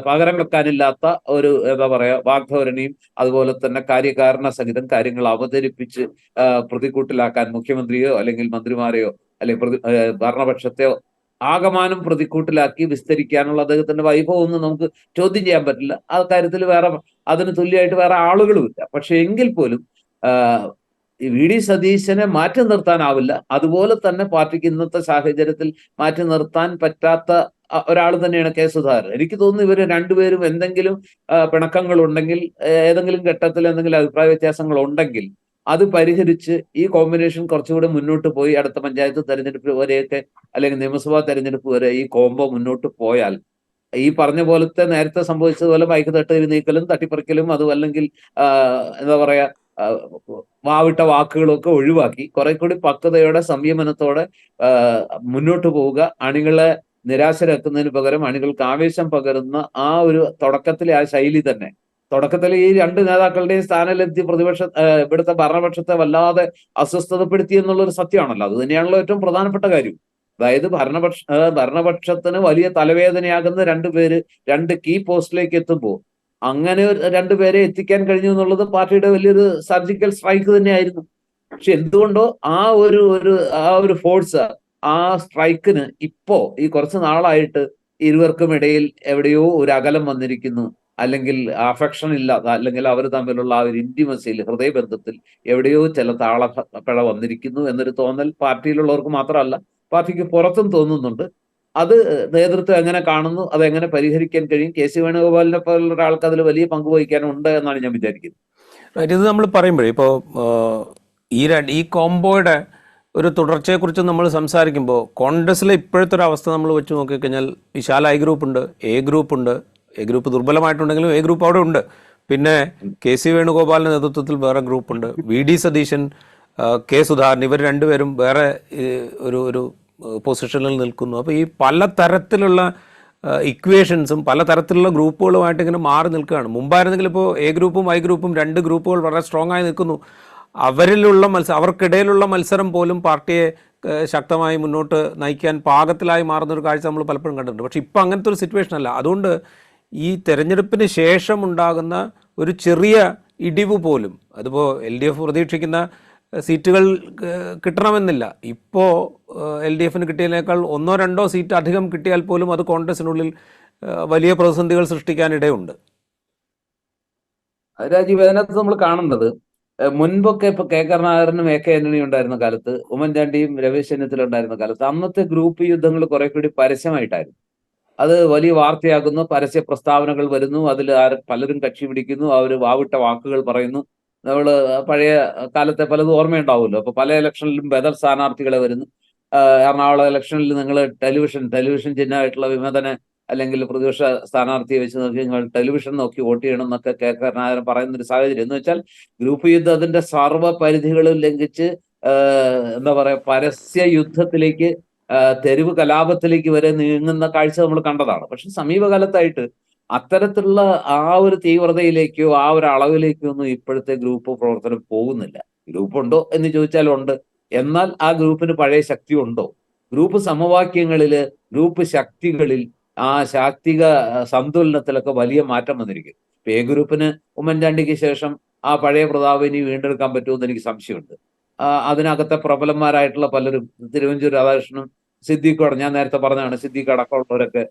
പകരം വെക്കാനില്ലാത്ത ഒരു എന്താ പറയാ വാഗ്ധോരണിയും അതുപോലെ തന്നെ കാര്യകാരണ സഹിതം കാര്യങ്ങൾ അവതരിപ്പിച്ച് പ്രതിക്കൂട്ടിലാക്കാൻ മുഖ്യമന്ത്രിയോ അല്ലെങ്കിൽ മന്ത്രിമാരെയോ അല്ലെങ്കിൽ ഭരണപക്ഷത്തെയോ ആകമാനം പ്രതിക്കൂട്ടിലാക്കി വിസ്തരിക്കാനുള്ള അദ്ദേഹത്തിന്റെ വൈഭവം ഒന്നും നമുക്ക് ചോദ്യം ചെയ്യാൻ പറ്റില്ല. ആ കാര്യത്തിൽ അതിന് തുല്യമായിട്ട് വേറെ ആളുകളുമില്ല. പക്ഷെ എങ്കിൽ പോലും വി ഡി സതീശനെ മാറ്റി നിർത്താനാവില്ല. അതുപോലെ തന്നെ പാർട്ടിക്ക് ഇന്നത്തെ സാഹചര്യത്തിൽ മാറ്റി നിർത്താൻ പറ്റാത്ത ഒരാൾ തന്നെയാണ് കെ സുധാകരൻ. എനിക്ക് തോന്നുന്നു ഇവര് രണ്ടുപേരും എന്തെങ്കിലും പിണക്കങ്ങൾ ഉണ്ടെങ്കിൽ, ഏതെങ്കിലും ഘട്ടത്തിൽ എന്തെങ്കിലും അഭിപ്രായ വ്യത്യാസങ്ങൾ ഉണ്ടെങ്കിൽ അത് പരിഹരിച്ച് ഈ കോമ്പിനേഷൻ കുറച്ചുകൂടെ മുന്നോട്ട് പോയി അടുത്ത പഞ്ചായത്ത് തെരഞ്ഞെടുപ്പ് വരെയൊക്കെ അല്ലെങ്കിൽ നിയമസഭാ തെരഞ്ഞെടുപ്പ് വരെ ഈ കോംബോ മുന്നോട്ട് പോയാൽ ഈ പറഞ്ഞ പോലത്തെ നേരത്തെ സംഭവിച്ചതുപോലെ ബൈക്ക് തട്ട് നീക്കലും തട്ടിപ്പറിക്കലും അതും അല്ലെങ്കിൽ എന്താ പറയാ വാവിട്ട വാക്കുകളൊക്കെ ഒഴിവാക്കി കുറെ കൂടി പക്വതയോടെ സംയമനത്തോടെ മുന്നോട്ട് പോവുക, അണികളെ നിരാശരാക്കുന്നതിന് പകരം അണികൾക്ക് ആവേശം പകരുന്ന ആ ഒരു തുടക്കത്തിലെ ആ ശൈലി തന്നെ, തുടക്കത്തിൽ ഈ രണ്ട് നേതാക്കളുടെയും സ്ഥാനലബ്ധി ഇവിടുത്തെ ഭരണപക്ഷത്തെ വല്ലാതെ അസ്വസ്ഥതപ്പെടുത്തി എന്നുള്ളൊരു സത്യമാണല്ലോ. അത് തന്നെയാണല്ലോ ഏറ്റവും പ്രധാനപ്പെട്ട കാര്യം. അതായത് ഭരണപക്ഷത്തിന് വലിയ തലവേദനയാകുന്ന രണ്ടുപേര് രണ്ട് കീ പോസ്റ്റിലേക്ക് എത്തുമ്പോൾ അങ്ങനെ രണ്ടുപേരെ എത്തിക്കാൻ കഴിഞ്ഞു എന്നുള്ളത് പാർട്ടിയുടെ വലിയൊരു സർജിക്കൽ സ്ട്രൈക്ക് തന്നെയായിരുന്നു. പക്ഷെ എന്തുകൊണ്ടോ ആ ഒരു ഫോഴ്സ്, ആ സ്ട്രൈക്കിന് ഇപ്പോ ഈ കുറച്ച് നാളായിട്ട് ഇരുവർക്കും ഇടയിൽ എവിടെയോ ഒരു അകലം വന്നിരിക്കുന്നു, അല്ലെങ്കിൽ അഫെക്ഷൻ ഇല്ലാത്ത, അല്ലെങ്കിൽ അവർ തമ്മിലുള്ള ആ ഒരു ഇന്റിമസിയിൽ, ഹൃദയബന്ധത്തിൽ എവിടെയോ ചില താളപ്പിഴ വന്നിരിക്കുന്നു എന്നൊരു തോന്നൽ പാർട്ടിയിലുള്ളവർക്ക് മാത്രമല്ല പാർട്ടിക്ക് പുറത്തും തോന്നുന്നുണ്ട്. അത് നേതൃത്വം എങ്ങനെ കാണുന്നു, അതെങ്ങനെ പരിഹരിക്കാൻ കഴിയും, KC വേണുഗോപാലിനെ പോലുള്ള ഒരാൾക്ക് അതിൽ വലിയ പങ്ക് വഹിക്കാനുണ്ട് എന്നാണ് ഞാൻ വിചാരിക്കുന്നത്. ഇത് നമ്മൾ പറയുമ്പോഴേ ഇപ്പോൾ ഈ കോംബോയുടെ ഒരു തുടർച്ചയെക്കുറിച്ച് നമ്മൾ സംസാരിക്കുമ്പോൾ കോൺഗ്രസിലെ ഇപ്പോഴത്തെ ഒരു അവസ്ഥ നമ്മൾ വെച്ച് നോക്കിക്കഴിഞ്ഞാൽ വിശാല ഗ്രൂപ്പ് ഉണ്ട്, എ ഗ്രൂപ്പ് ദുർബലമായിട്ടുണ്ടെങ്കിലും എ ഗ്രൂപ്പ് അവിടെ ഉണ്ട്. പിന്നെ KC വേണുഗോപാലിന്റെ നേതൃത്വത്തിൽ വേറെ ഗ്രൂപ്പുണ്ട്, വി ഡി സതീശൻ, കെ സുധാകരൻ, ഇവർ രണ്ടുപേരും വേറെ ഒരു പൊസിഷനിൽ നിൽക്കുന്നു. അപ്പോൾ ഈ പലതരത്തിലുള്ള ഇക്വേഷൻസും പലതരത്തിലുള്ള ഗ്രൂപ്പുകളുമായിട്ട് ഇങ്ങനെ മാറി നിൽക്കുകയാണ്. മുമ്പായിരുന്നെങ്കിൽ ഇപ്പോൾ എ ഗ്രൂപ്പും ഐ ഗ്രൂപ്പും രണ്ട് ഗ്രൂപ്പുകൾ വളരെ സ്ട്രോങ് ആയി നിൽക്കുന്നു. അവർക്കിടയിലുള്ള മത്സരം പോലും പാർട്ടിയെ ശക്തമായി മുന്നോട്ട് നയിക്കാൻ പാകത്തിലായി മാറുന്നൊരു കാഴ്ച നമ്മൾ പലപ്പോഴും കണ്ടിട്ടുണ്ട്. പക്ഷെ ഇപ്പം അങ്ങനത്തെ ഒരു സിറ്റുവേഷൻ അല്ല. അതുകൊണ്ട് ഈ തെരഞ്ഞെടുപ്പിന് ശേഷം ഉണ്ടാകുന്ന ഒരു ചെറിയ ഇടിവ് പോലും, അതിപ്പോൾ LDF പ്രതീക്ഷിക്കുന്ന സീറ്റുകൾ കിട്ടണമെന്നില്ല. ഇപ്പോൾ LDF കിട്ടിയതിനേക്കാൾ 1-2 സീറ്റ് അധികം കിട്ടിയാൽ പോലും അത് കോൺഗ്രസിനുള്ളിൽ വലിയ പ്രതിസന്ധികൾ സൃഷ്ടിക്കാനിടയുണ്ട്. രാജീവ്, അതിനകത്ത് നമ്മൾ കാണേണ്ടത് മുൻപൊക്കെ ഇപ്പൊ കെ കരുണാകരനും എ കെ ആന്റണിയും ഉണ്ടായിരുന്ന കാലത്ത്, ഉമ്മൻചാണ്ടിയും രമേശ് ചെന്നിത്തല ഉണ്ടായിരുന്ന കാലത്ത്, അന്നത്തെ ഗ്രൂപ്പ് യുദ്ധങ്ങൾ കുറെ കൂടി പരസ്യമായിട്ടായിരുന്നു. അത് വലിയ വാർത്തയാകുന്നു, പരസ്യ പ്രസ്താവനകൾ വരുന്നു, അതിൽ പലരും കക്ഷി പിടിക്കുന്നു, അവർ വാവിട്ട വാക്കുകൾ പറയുന്നു. നമ്മൾ പഴയ കാലത്തെ പലതും ഓർമ്മയുണ്ടാവുമല്ലോ. അപ്പൊ പല ഇലക്ഷനിലും ബദൽ സ്ഥാനാർത്ഥികളെ വരുന്നു. എറണാകുളം ഇലക്ഷനിൽ നിങ്ങൾ ടെലിവിഷൻ ചിഹ്നമായിട്ടുള്ള വിമതനെ അല്ലെങ്കിൽ പ്രതിപക്ഷ സ്ഥാനാർത്ഥിയെ വെച്ച് നോക്കി നിങ്ങൾ ടെലിവിഷൻ നോക്കി വോട്ട് ചെയ്യണം എന്നൊക്കെ കെ കരുണാകരൻ പറയുന്ന ഒരു സാഹചര്യം എന്ന് വെച്ചാൽ ഗ്രൂപ്പ് യുദ്ധം അതിന്റെ സർവ്വ പരിധികളും ലംഘിച്ച് എന്താ പറയാ പരസ്യ യുദ്ധത്തിലേക്ക്, തെരുവ് കലാപത്തിലേക്ക് വരെ നീങ്ങുന്ന കാഴ്ച നമ്മൾ കണ്ടതാണ്. പക്ഷെ സമീപകാലത്തായിട്ട് അത്തരത്തിലുള്ള ആ ഒരു തീവ്രതയിലേക്കോ ആ ഒരു അളവിലേക്കോ ഒന്നും ഇപ്പോഴത്തെ ഗ്രൂപ്പ് പ്രവർത്തനം പോകുന്നില്ല. ഗ്രൂപ്പ് ഉണ്ടോ എന്ന് ചോദിച്ചാൽ ഉണ്ട്. എന്നാൽ ആ ഗ്രൂപ്പിന് പഴയ ശക്തി ഉണ്ടോ? ഗ്രൂപ്പ് സമവാക്യങ്ങളില്, ഗ്രൂപ്പ് ശക്തികളിൽ, ആ ശാക്തിക സന്തുലനത്തിലൊക്കെ വലിയ മാറ്റം വന്നിരിക്കും. ഇപ്പൊ എ ഗ്രൂപ്പിന് ഉമ്മൻചാണ്ടിക്ക് ശേഷം ആ പഴയ പ്രതാപം ഇനി വീണ്ടെടുക്കാൻ പറ്റുമെന്ന് എനിക്ക് സംശയമുണ്ട്. അതിനകത്തെ പ്രബലന്മാരായിട്ടുള്ള പലരും, തിരുവഞ്ചൂർ രാധാകൃഷ്ണനും സിദ്ദീഖോടെ, ഞാൻ നേരത്തെ പറഞ്ഞതാണ്, സിദ്ദീഖ് അടക്കമുള്ളവരൊക്കെ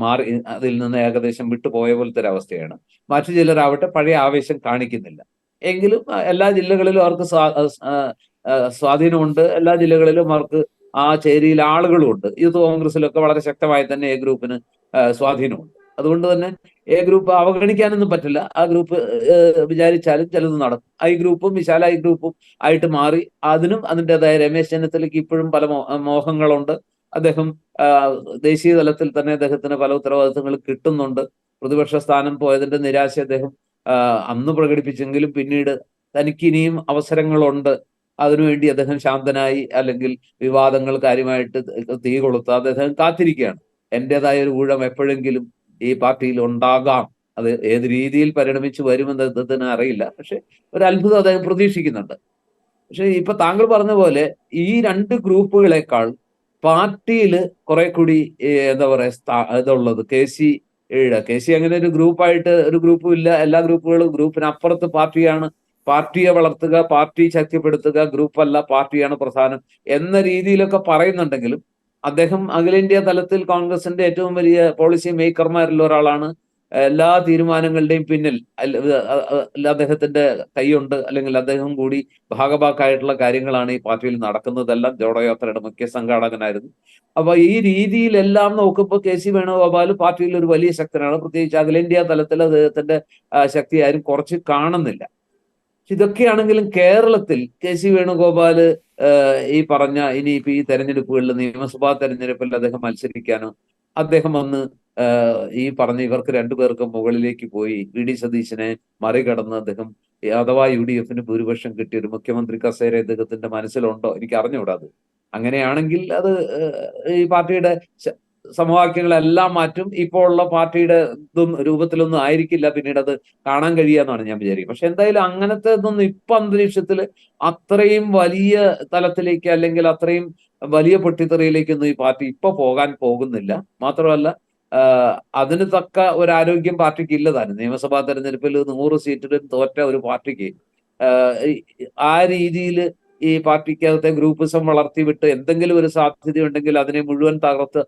മാറി അതിൽ നിന്ന് ഏകദേശം വിട്ടുപോയ പോലത്തെ ഒരു അവസ്ഥയാണ്. മറ്റു ചിലരാവട്ടെ പഴയ ആവേശം കാണിക്കുന്നില്ല. എങ്കിലും എല്ലാ ജില്ലകളിലും അവർക്ക് സ്വാധീനമുണ്ട്. എല്ലാ ജില്ലകളിലും അവർക്ക് ആ ചേരിയിൽ ആളുകളുമുണ്ട്. യൂത്ത് കോൺഗ്രസിലൊക്കെ വളരെ ശക്തമായി തന്നെ എ ഗ്രൂപ്പിന് സ്വാധീനമുണ്ട്. അതുകൊണ്ട് തന്നെ എ ഗ്രൂപ്പ് അവഗണിക്കാനൊന്നും പറ്റില്ല. ആ ഗ്രൂപ്പ് വിചാരിച്ചാലും ചിലത് നടക്കും. ഐ ഗ്രൂപ്പും വിശാല ഐ ഗ്രൂപ്പും ആയിട്ട് മാറി. അതിനും അതിൻ്റെതായ, രമേശ് ചെന്നിത്തലയ്ക്ക് ഇപ്പോഴും പല മോഹങ്ങളുണ്ട്. അദ്ദേഹം ദേശീയ തലത്തിൽ തന്നെ അദ്ദേഹത്തിന് പല ഉത്തരവാദിത്തങ്ങൾ കിട്ടുന്നുണ്ട്. പ്രതിപക്ഷ സ്ഥാനം പോയതിന്റെ നിരാശ അദ്ദേഹം അന്ന് പ്രകടിപ്പിച്ചെങ്കിലും പിന്നീട് തനിക്ക് ഇനിയും അവസരങ്ങളുണ്ട്, അതിനുവേണ്ടി അദ്ദേഹം ശാന്തനായി, അല്ലെങ്കിൽ വിവാദങ്ങൾ കാര്യമായിട്ട് തീ കൊളുത്താതെ അദ്ദേഹം കാത്തിരിക്കുകയാണ്. എന്റേതായ ഒരു ഊഴം എപ്പോഴെങ്കിലും ഈ പാർട്ടിയിൽ ഉണ്ടാകാം. അത് ഏത് രീതിയിൽ പരിണമിച്ചു വരുമെന്ന് അദ്ദേഹത്തിന് അറിയില്ല. പക്ഷെ ഒരു അത്ഭുതം അദ്ദേഹം പ്രതീക്ഷിക്കുന്നുണ്ട്. പക്ഷെ ഇപ്പൊ താങ്കൾ പറഞ്ഞ പോലെ ഈ രണ്ട് ഗ്രൂപ്പുകളെക്കാൾ പാർട്ടിയിൽ കുറെ കൂടി എന്താ പറയാ ഇതുള്ളത് കെ സി അങ്ങനെ ഒരു ഗ്രൂപ്പായിട്ട് ഒരു ഗ്രൂപ്പും ഇല്ല. എല്ലാ ഗ്രൂപ്പുകളും ഗ്രൂപ്പിനപ്പുറത്ത് പാർട്ടിയാണ്. പാർട്ടിയെ വളർത്തുക, പാർട്ടി ശക്തിപ്പെടുത്തുക, ഗ്രൂപ്പല്ല പാർട്ടിയാണ് പ്രധാനം എന്ന രീതിയിലൊക്കെ പറയുന്നുണ്ടെങ്കിലും അദ്ദേഹം അഖിലേന്ത്യാ തലത്തിൽ കോൺഗ്രസിന്റെ ഏറ്റവും വലിയ പോളിസി മേക്കർമാരിൽ ഒരാളാണ്. എല്ലാ തീരുമാനങ്ങളുടെയും പിന്നിൽ അദ്ദേഹത്തിന്റെ കൈയുണ്ട്, അല്ലെങ്കിൽ അദ്ദേഹം കൂടി ഭാഗഭാക്കായിട്ടുള്ള കാര്യങ്ങളാണ് ഈ പാർട്ടിയിൽ നടക്കുന്നതെല്ലാം. ജോഡോ യാത്രയുടെ മുഖ്യ സംഘാടകനായിരുന്നു. അപ്പൊ ഈ രീതിയിലെല്ലാം നോക്കുമ്പോൾ കെ സി വേണുഗോപാൽ പാർട്ടിയിൽ ഒരു വലിയ ശക്തനാണ്. പ്രത്യേകിച്ച് അഖിലേന്ത്യാ തലത്തിൽ അദ്ദേഹത്തിന്റെ ശക്തി ആരും കുറച്ച് കാണുന്നില്ല. ഇതൊക്കെയാണെങ്കിലും കേരളത്തിൽ കെ സി വേണുഗോപാല് ഈ പറഞ്ഞ ഇനിയിപ്പോ ഈ തെരഞ്ഞെടുപ്പുകളിൽ, നിയമസഭാ തെരഞ്ഞെടുപ്പിൽ അദ്ദേഹം മത്സരിക്കാനോ, അദ്ദേഹം വന്ന് ഈ പറഞ്ഞ ഇവർക്ക് രണ്ടുപേർക്കും മുകളിലേക്ക് പോയി വി ഡി സതീശനെ മറികടന്ന് അദ്ദേഹം അഥവാ യു ഡി എഫിന് ഭൂരിപക്ഷം കിട്ടിയ ഒരു മുഖ്യമന്ത്രി കസേര അദ്ദേഹത്തിന്റെ മനസ്സിലുണ്ടോ? എനിക്ക് അറിഞ്ഞുകൂടാ. അത് അങ്ങനെയാണെങ്കിൽ അത് ഈ പാർട്ടിയുടെ സമവാക്യങ്ങളെല്ലാം മാറ്റും. ഇപ്പോൾ ഉള്ള പാർട്ടിയുടെ രൂപത്തിലൊന്നും ആയിരിക്കില്ല പിന്നീട് അത് കാണാൻ കഴിയാന്നാണ് ഞാൻ വിചാരിക്കുന്നത്. പക്ഷെ എന്തായാലും അങ്ങനത്തെ ഇതൊന്നും ഇപ്പൊ അന്തരീക്ഷത്തിൽ അത്രയും വലിയ തലത്തിലേക്ക്, അല്ലെങ്കിൽ അത്രയും വലിയ പൊട്ടിത്തെറിയിലേക്കൊന്നും ഈ പാർട്ടി ഇപ്പൊ പോകാൻ പോകുന്നില്ല. മാത്രമല്ല അതിന് തക്ക ഒരു ആരോഗ്യം പാർട്ടിക്ക് ഇല്ലതാനും. നിയമസഭാ തെരഞ്ഞെടുപ്പിൽ 100 സീറ്റിലും തോറ്റ ഒരു പാർട്ടിക്ക് ആ രീതിയിൽ ഈ പാർട്ടിക്കകത്തെ ഗ്രൂപ്പിസം വളർത്തിവിട്ട് എന്തെങ്കിലും ഒരു സാധ്യത ഉണ്ടെങ്കിൽ അതിനെ മുഴുവൻ തകർത്ത്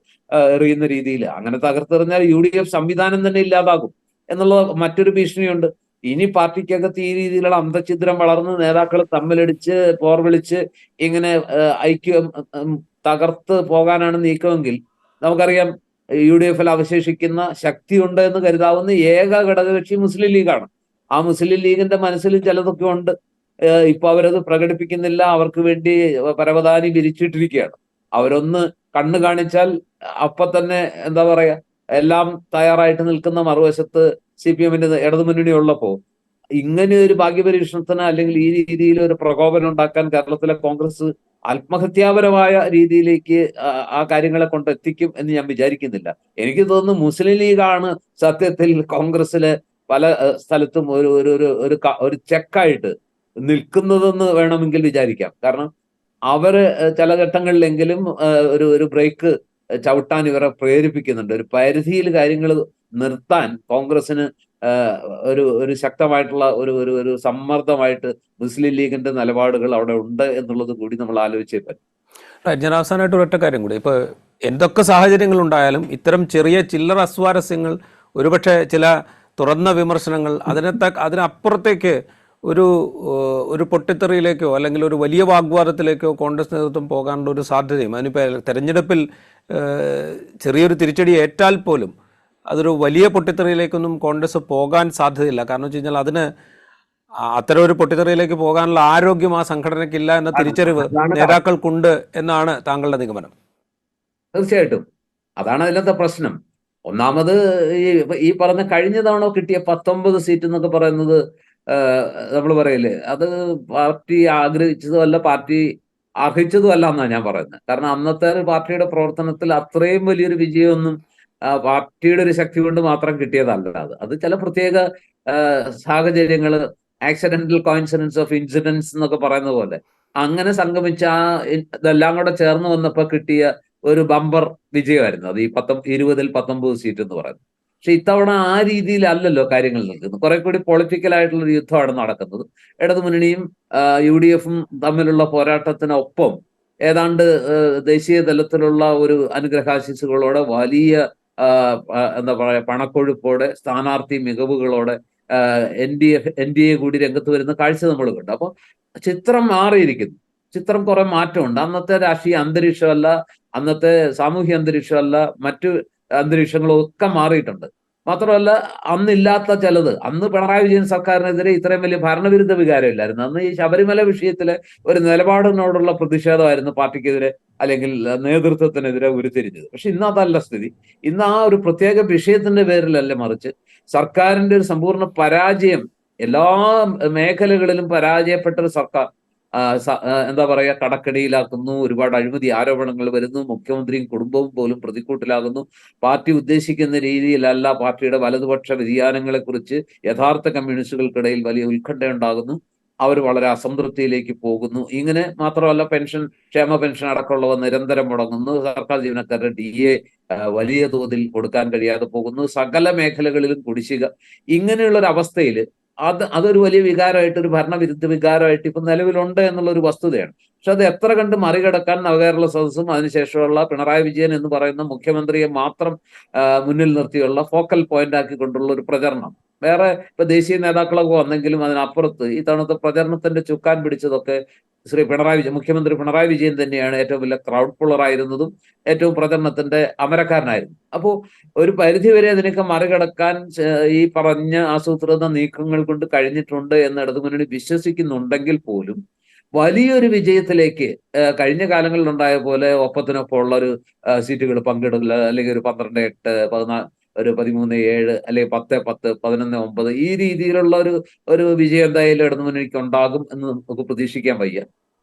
എറിയുന്ന രീതിയിൽ, അങ്ങനെ തകർത്തെറിഞ്ഞാൽ യു ഡി എഫ് സംവിധാനം തന്നെ ഇല്ലാതാകും എന്നുള്ള മറ്റൊരു ഭീഷണിയുണ്ട്. ഇനി പാർട്ടിക്കകത്ത് ഈ രീതിയിലുള്ള അന്തഛിദ്രം വളർന്ന് നേതാക്കൾ തമ്മിലടിച്ച് പോർവിളിച്ച് ഇങ്ങനെ ഐക്യം തകർത്ത് പോകാനാണ് നീക്കമെങ്കിൽ, നമുക്കറിയാം യു ഡി എഫിൽ അവശേഷിക്കുന്ന ശക്തിയുണ്ട് എന്ന് കരുതാവുന്ന ഏക ഘടകകക്ഷി മുസ്ലിം ലീഗാണ്. ആ മുസ്ലിം ലീഗിന്റെ മനസ്സിൽ ചിലതൊക്കെ ഉണ്ട്. ഇപ്പൊ അവരത് പ്രകടിപ്പിക്കുന്നില്ല. അവർക്ക് വേണ്ടി പരവതാനി വിരിച്ചിട്ടിരിക്കുകയാണ്. അവരൊന്ന് കണ്ണു കാണിച്ചാൽ അപ്പൊ തന്നെ എന്താ പറയാ എല്ലാം തയ്യാറായിട്ട് നിൽക്കുന്ന മറുവശത്ത് CPM-ന്റെ ഇടതുമുന്നണി ഉള്ളപ്പോ ഇങ്ങനെ ഒരു ഭാഗ്യപരീക്ഷണത്തിന്, അല്ലെങ്കിൽ ഈ രീതിയിൽ ഒരു പ്രകോപനം ഉണ്ടാക്കാൻ കേരളത്തിലെ കോൺഗ്രസ് ആത്മഹത്യാപരമായ രീതിയിലേക്ക് ആ കാര്യങ്ങളെ കൊണ്ടെത്തിക്കും എന്ന് ഞാൻ വിചാരിക്കുന്നില്ല. എനിക്ക് തോന്നുന്നു മുസ്ലിം ലീഗാണ് സത്യത്തിൽ കോൺഗ്രസിലെ പല സ്ഥലത്തും ഒരു ഒരു ഒരു ഒരു ചെക്കായിട്ട് നിൽക്കുന്നതെന്ന് വേണമെങ്കിൽ വിചാരിക്കാം. കാരണം അവര് ചില ഘട്ടങ്ങളിലെങ്കിലും ഒരു ബ്രേക്ക് ചവിട്ടാൻ ഇവരെ പ്രേരിപ്പിക്കുന്നുണ്ട്. ഒരു പരിധിയിൽ കാര്യങ്ങൾ നിർത്താൻ കോൺഗ്രസിന് ഒരു ശക്തമായിട്ടുള്ള ഒരു സമ്മർദ്ദമായിട്ട് മുസ്ലിം ലീഗിന്റെ നിലപാടുകൾ അവിടെ ഉണ്ട് എന്നുള്ളത് കൂടി നമ്മൾ ആലോചിച്ചേ പറ്റും. ഞാൻ അവസാനമായിട്ട് ഒരൊറ്റ കാര്യം കൂടി, ഇപ്പോൾ എന്തൊക്കെ സാഹചര്യങ്ങൾ ഉണ്ടായാലും ഇത്തരം ചെറിയ ചില്ലറ അസ്വാരസ്യങ്ങൾ ഒരുപക്ഷെ ചില തുറന്ന വിമർശനങ്ങൾ, അതിനപ്പുറത്തേക്ക് ഒരു ഒരു പൊട്ടിത്തെറിയിലേക്കോ അല്ലെങ്കിൽ ഒരു വലിയ വാഗ്വാദത്തിലേക്കോ കോൺഗ്രസ് നേതൃത്വം പോകാനുള്ള ഒരു സാധ്യതയും, അതിനിപ്പോൾ തെരഞ്ഞെടുപ്പിൽ ചെറിയൊരു തിരിച്ചടി ഏറ്റാൽ പോലും അതൊരു വലിയ പൊട്ടിത്തെറിയിലേക്കൊന്നും കോൺഗ്രസ് പോകാൻ സാധ്യതയില്ല. കാരണം വെച്ച് കഴിഞ്ഞാൽ അതിന് അത്തരം ഒരു പൊട്ടിത്തെറിയിലേക്ക് പോകാനുള്ള ആരോഗ്യം ആ സംഘടനയ്ക്കില്ല എന്ന തിരിച്ചറിവ് നേതാക്കൾക്കുണ്ട് എന്നാണ് താങ്കളുടെ നിഗമനം. തീർച്ചയായിട്ടും അതാണ് അതിലത്തെ പ്രശ്നം. ഒന്നാമത് ഈ പറഞ്ഞ കഴിഞ്ഞ തവണ കിട്ടിയ 19 സീറ്റ് എന്നൊക്കെ പറയുന്നത് നമ്മൾ പറയില്ലേ, അത് പാർട്ടി ആഗ്രഹിച്ചതും അല്ല, പാർട്ടി അർഹിച്ചതും അല്ല എന്നാണ് ഞാൻ പറയുന്നത്. കാരണം അന്നത്തെ പാർട്ടിയുടെ പ്രവർത്തനത്തിൽ അത്രയും വലിയൊരു വിജയമൊന്നും പാർട്ടിയുടെ ഒരു ശക്തി കൊണ്ട് മാത്രം കിട്ടിയതല്ല. അത് ചില പ്രത്യേക സാഹചര്യങ്ങള്, ആക്സിഡന്റൽ കോയിൻസിഡൻസ് ഓഫ് ഇൻസിഡൻസ് എന്നൊക്കെ പറയുന്ന പോലെ അങ്ങനെ സംഗമിച്ച ഇതെല്ലാം കൂടെ ചേർന്ന് വന്നപ്പോ കിട്ടിയ ഒരു ബമ്പർ വിജയമായിരുന്നു അത്, ഈ 20-ൽ 19 സീറ്റ് എന്ന് പറയുന്നത്. പക്ഷെ ഇത്തവണ ആ രീതിയിലല്ലല്ലോ കാര്യങ്ങൾ നിൽക്കുന്നത്. കുറെ കൂടി പൊളിറ്റിക്കൽ ആയിട്ടുള്ള ഒരു യുദ്ധമാണ് നടക്കുന്നത്. ഇടതുമുന്നണിയും UDF-ഉം തമ്മിലുള്ള പോരാട്ടത്തിനൊപ്പം ഏതാണ്ട് ദേശീയ തലത്തിലുള്ള ഒരു അനുഗ്രഹാശിസുകളോടെ, വലിയ എന്താ പറയാ, പണക്കൊഴുപ്പോടെ, സ്ഥാനാർത്ഥി മികവുകളോടെ NDA കൂടി രംഗത്ത് വരുന്ന കാഴ്ച നമ്മൾ കണ്ടു. അപ്പൊ ചിത്രം മാറിയിരിക്കുന്നു. ചിത്രം കുറെ മാറ്റമുണ്ട്. അന്നത്തെ രാഷ്ട്രീയ അന്തരീക്ഷമല്ല, അന്നത്തെ സാമൂഹ്യ അന്തരീക്ഷമല്ല, മറ്റു അന്തരീക്ഷങ്ങളും ഒക്കെ മാറിയിട്ടുണ്ട്. മാത്രമല്ല, അന്നില്ലാത്ത ചിലത്, അന്ന് പിണറായി വിജയൻ സർക്കാരിനെതിരെ ഇത്രയും വലിയ ഭരണവിരുദ്ധ വികാരമില്ലായിരുന്നു. അന്ന് ഈ ശബരിമല വിഷയത്തിലെ ഒരു നിലപാടിനോടുള്ള പ്രതിഷേധമായിരുന്നു പാർട്ടിക്കെതിരെ അല്ലെങ്കിൽ നേതൃത്വത്തിനെതിരെ ഉരുത്തിരിഞ്ഞത്. പക്ഷെ ഇന്ന് അതല്ല സ്ഥിതി. ഇന്ന് ആ ഒരു പ്രത്യേക വിഷയത്തിന്റെ പേരിലല്ല, മറിച്ച് സർക്കാരിന്റെ ഒരു സമ്പൂർണ്ണ പരാജയം, എല്ലാ മേഖലകളിലും പരാജയപ്പെട്ട ഒരു സർക്കാർ എന്താ പറയാ, കടക്കടിയിലാക്കുന്നു, ഒരുപാട് അഴിമതി ആരോപണങ്ങൾ വരുന്നു, മുഖ്യമന്ത്രിയും കുടുംബവും പോലും പ്രതിക്കൂട്ടിലാകുന്നു. പാർട്ടി ഉദ്ദേശിക്കുന്ന രീതിയിലല്ല പാർട്ടിയുടെ വലതുപക്ഷ വ്യതിയാനങ്ങളെ കുറിച്ച് യഥാർത്ഥ കമ്മ്യൂണിസ്റ്റുകൾക്കിടയിൽ വലിയ ഉത്കണ്ഠ ഉണ്ടാകുന്നു. അവർ വളരെ അസംതൃപ്തിയിലേക്ക് പോകുന്നു. ഇങ്ങനെ മാത്രമല്ല, ക്ഷേമ പെൻഷൻ അടക്കമുള്ളവ നിരന്തരം മുടങ്ങുന്നു. സർക്കാർ ജീവനക്കാരുടെ DA വലിയ തോതിൽ കൊടുക്കാൻ കഴിയാതെ പോകുന്നു. സകല മേഖലകളിലും കുടിശ്ശിക. ഇങ്ങനെയുള്ള ഒരു അവസ്ഥയിൽ അതൊരു വലിയ വികാരമായിട്ട്, ഒരു ഭരണവിരുദ്ധ വികാരമായിട്ട് ഇപ്പൊ നിലവിലുണ്ട് എന്നുള്ള ഒരു വസ്തുതയാണ്. പക്ഷെ അത് എത്ര കണ്ട് മറികടക്കാൻ നവകേരള സദസ്സും അതിനുശേഷമുള്ള പിണറായി വിജയൻ എന്ന് പറയുന്ന മുഖ്യമന്ത്രിയെ മാത്രം മുന്നിൽ നിർത്തിയുള്ള ഫോക്കൽ പോയിന്റ് ആക്കിക്കൊണ്ടുള്ള ഒരു പ്രചരണം, വേറെ ഇപ്പൊ ദേശീയ നേതാക്കളൊക്കെ വന്നെങ്കിലും അതിനപ്പുറത്ത് ഈ തവണത്തെ പ്രചരണത്തിന്റെ ചുക്കാൻ പിടിച്ചതൊക്കെ മുഖ്യമന്ത്രി പിണറായി വിജയൻ തന്നെയാണ്. ഏറ്റവും വലിയ ക്രൗഡ് പുള്ളറായിരുന്നതും ഏറ്റവും പ്രചരണത്തിന്റെ അമരക്കാരനായിരുന്നു. അപ്പോൾ ഒരു പരിധിവരെ അതിനൊക്കെ മറികടക്കാൻ ഈ പറഞ്ഞ ആസൂത്രിത നീക്കങ്ങൾ കൊണ്ട് കഴിഞ്ഞിട്ടുണ്ട് എന്ന് ഇടതുമുന്നണി വിശ്വസിക്കുന്നുണ്ടെങ്കിൽ പോലും വലിയൊരു വിജയത്തിലേക്ക് കഴിഞ്ഞ കാലങ്ങളിൽ ഉണ്ടായ പോലെ ഒപ്പത്തിനൊപ്പം ഉള്ള ഒരു സീറ്റുകൾ പങ്കിടില്ല, അല്ലെങ്കിൽ ഒരു 12-8, 14, ഒരു 13-7, അല്ലെങ്കിൽ 10-10, 11-9 ഈ രീതിയിലുള്ള ഒരു വിജയം എന്തായാലും ഇടതുമുന്നണിക്ക് ഉണ്ടാകും എന്ന് നമുക്ക് പ്രതീക്ഷിക്കാൻ വയ്യ.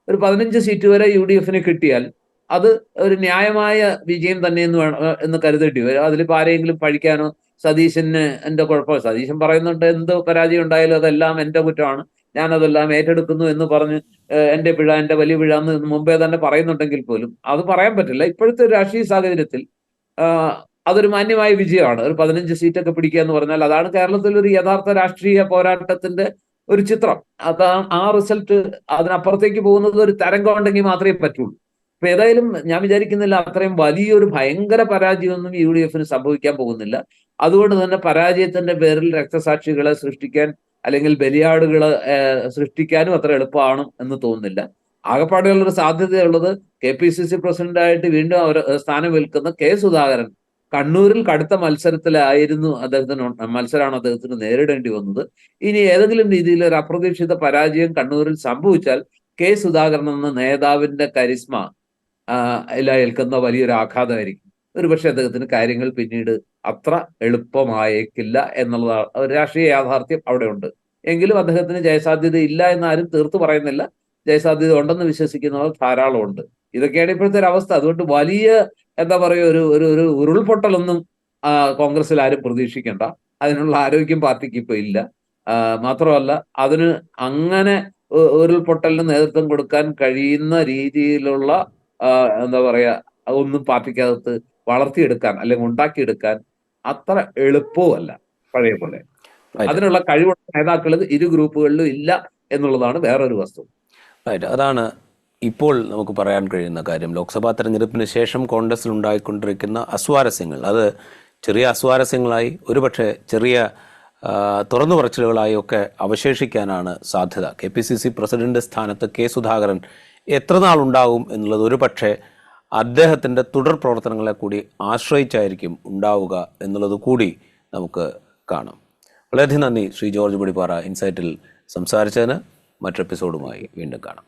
ഒരു 15 സീറ്റ് വരെ UDF-ന് കിട്ടിയാൽ അത് ഒരു ന്യായമായ വിജയം തന്നെ എന്ന് കരുതേണ്ടി വരും. അതിലിപ്പോ ആരെങ്കിലും പഴിക്കാനോ, സതീശന് എന്റെ കുഴപ്പം, സതീശൻ പറയുന്നുണ്ട് എന്ത് പരാജയം ഉണ്ടായാലും അതെല്ലാം എന്റെ കുറ്റമാണ്, ഞാനതെല്ലാം ഏറ്റെടുക്കുന്നു എന്ന് പറഞ്ഞ് എന്റെ പിഴ, എന്റെ വലിയ പിഴ എന്ന് മുമ്പേ തന്നെ പറയുന്നുണ്ടെങ്കിൽ പോലും അത് പറയാൻ പറ്റില്ല. ഇപ്പോഴത്തെ രാഷ്ട്രീയ സാഹചര്യത്തിൽ അതൊരു മാന്യമായ വിജയമാണ്. ഒരു 15 സീറ്റൊക്കെ പിടിക്കുക എന്ന് പറഞ്ഞാൽ അതാണ് കേരളത്തിൽ ഒരു യഥാർത്ഥ രാഷ്ട്രീയ പോരാട്ടത്തിന്റെ ഒരു ചിത്രം. അതാണ് ആ റിസൾട്ട്. അതിനപ്പുറത്തേക്ക് പോകുന്നത് ഒരു തരംഗം ഉണ്ടെങ്കിൽ മാത്രമേ പറ്റുള്ളൂ. അപ്പൊ ഏതായാലും ഞാൻ വിചാരിക്കുന്നില്ല അത്രയും വലിയൊരു ഭയങ്കര പരാജയമൊന്നും UDF-ന് സംഭവിക്കാൻ പോകുന്നില്ല. അതുകൊണ്ട് തന്നെ പരാജയത്തിന്റെ പേരിൽ രക്തസാക്ഷികളെ സൃഷ്ടിക്കാൻ അല്ലെങ്കിൽ ബലിയാടുകളെ സൃഷ്ടിക്കാനും അത്ര എളുപ്പമാണ് എന്ന് തോന്നുന്നില്ല. ആകെപ്പാടെയുള്ളൊരു സാധ്യതയുള്ളത് KPCC പ്രസിഡന്റായിട്ട് വീണ്ടും സ്ഥാനമേൽക്കുന്ന സുധാകരൻ കണ്ണൂരിൽ കടുത്ത മത്സരത്തിലായിരുന്നു മത്സരമാണ് അദ്ദേഹത്തിന് നേരിടേണ്ടി വന്നത്. ഇനി ഏതെങ്കിലും രീതിയിൽ ഒരു അപ്രതീക്ഷിത പരാജയം കണ്ണൂരിൽ സംഭവിച്ചാൽ സുധാകരൻ എന്ന നേതാവിന്റെ കരിസ്മ ഏൽക്കുന്ന വലിയൊരു ആഘാതമായിരിക്കും. ഒരുപക്ഷെ അദ്ദേഹത്തിന് കാര്യങ്ങൾ പിന്നീട് അത്ര എളുപ്പമായേക്കില്ല എന്നുള്ളതാണ് ഒരു രാഷ്ട്രീയ യാഥാർത്ഥ്യം അവിടെ ഉണ്ട്. എങ്കിലും അദ്ദേഹത്തിന് ജയസാധ്യത ഇല്ല എന്നാരും തീർത്തു പറയുന്നില്ല. ജയസാധ്യത ഉണ്ടെന്ന് വിശ്വസിക്കുന്നവർ ധാരാളം ഉണ്ട്. ഇതൊക്കെയാണ് ഇപ്പോഴത്തെ ഒരു അവസ്ഥ. അതുകൊണ്ട് വലിയ എന്താ പറയുക, ഒരു ഉരുൾപൊട്ടലൊന്നും കോൺഗ്രസിൽ ആരും പ്രതീക്ഷിക്കേണ്ട. അതിനുള്ള ആരോഗ്യം പാർട്ടിക്ക് ഇപ്പൊ ഇല്ല. മാത്രമല്ല, അതിന് അങ്ങനെ ഉരുൾപൊട്ടലിന് നേതൃത്വം കൊടുക്കാൻ കഴിയുന്ന രീതിയിലുള്ള എന്താ പറയാ, ഒന്നും പാർട്ടിക്കകത്ത് വളർത്തിയെടുക്കാൻ അല്ലെങ്കിൽ ഉണ്ടാക്കിയെടുക്കാൻ അത്ര എളുപ്പവുമല്ല പഴയ പോലെ. അതിനുള്ള കഴിവുള്ള നേതാക്കൾ ഇരു ഗ്രൂപ്പുകളിലും ഇല്ല എന്നുള്ളതാണ് വേറൊരു വസ്തു. അതാണ് ഇപ്പോൾ നമുക്ക് പറയാൻ കഴിയുന്ന കാര്യം. ലോക്സഭാ തെരഞ്ഞെടുപ്പിന് ശേഷം കോൺഗ്രസിൽ ഉണ്ടായിക്കൊണ്ടിരിക്കുന്ന അസ്വാരസ്യങ്ങൾ, അത് ചെറിയ അസ്വാരസ്യങ്ങളായി ഒരുപക്ഷെ ചെറിയ തുറന്നു പറച്ചിലുകളായി ഒക്കെ അവശേഷിക്കാനാണ് സാധ്യത. KPCC പ്രസിഡന്റ് സ്ഥാനത്ത് കെ സുധാകരൻ എത്ര നാളുണ്ടാകും എന്നുള്ളത് ഒരു പക്ഷേ അദ്ദേഹത്തിൻ്റെ തുടർ പ്രവർത്തനങ്ങളെ കൂടി ആശ്രയിച്ചായിരിക്കും ഉണ്ടാവുക എന്നുള്ളത് കൂടി നമുക്ക് കാണാം. വളരെയധികം നന്ദി ശ്രീ ജോർജ് പടിപ്പാറ ഇൻസൈറ്റിൽ സംസാരിച്ചതിന്. മറ്റൊരു എപ്പിസോഡുമായി വീണ്ടും കാണാം.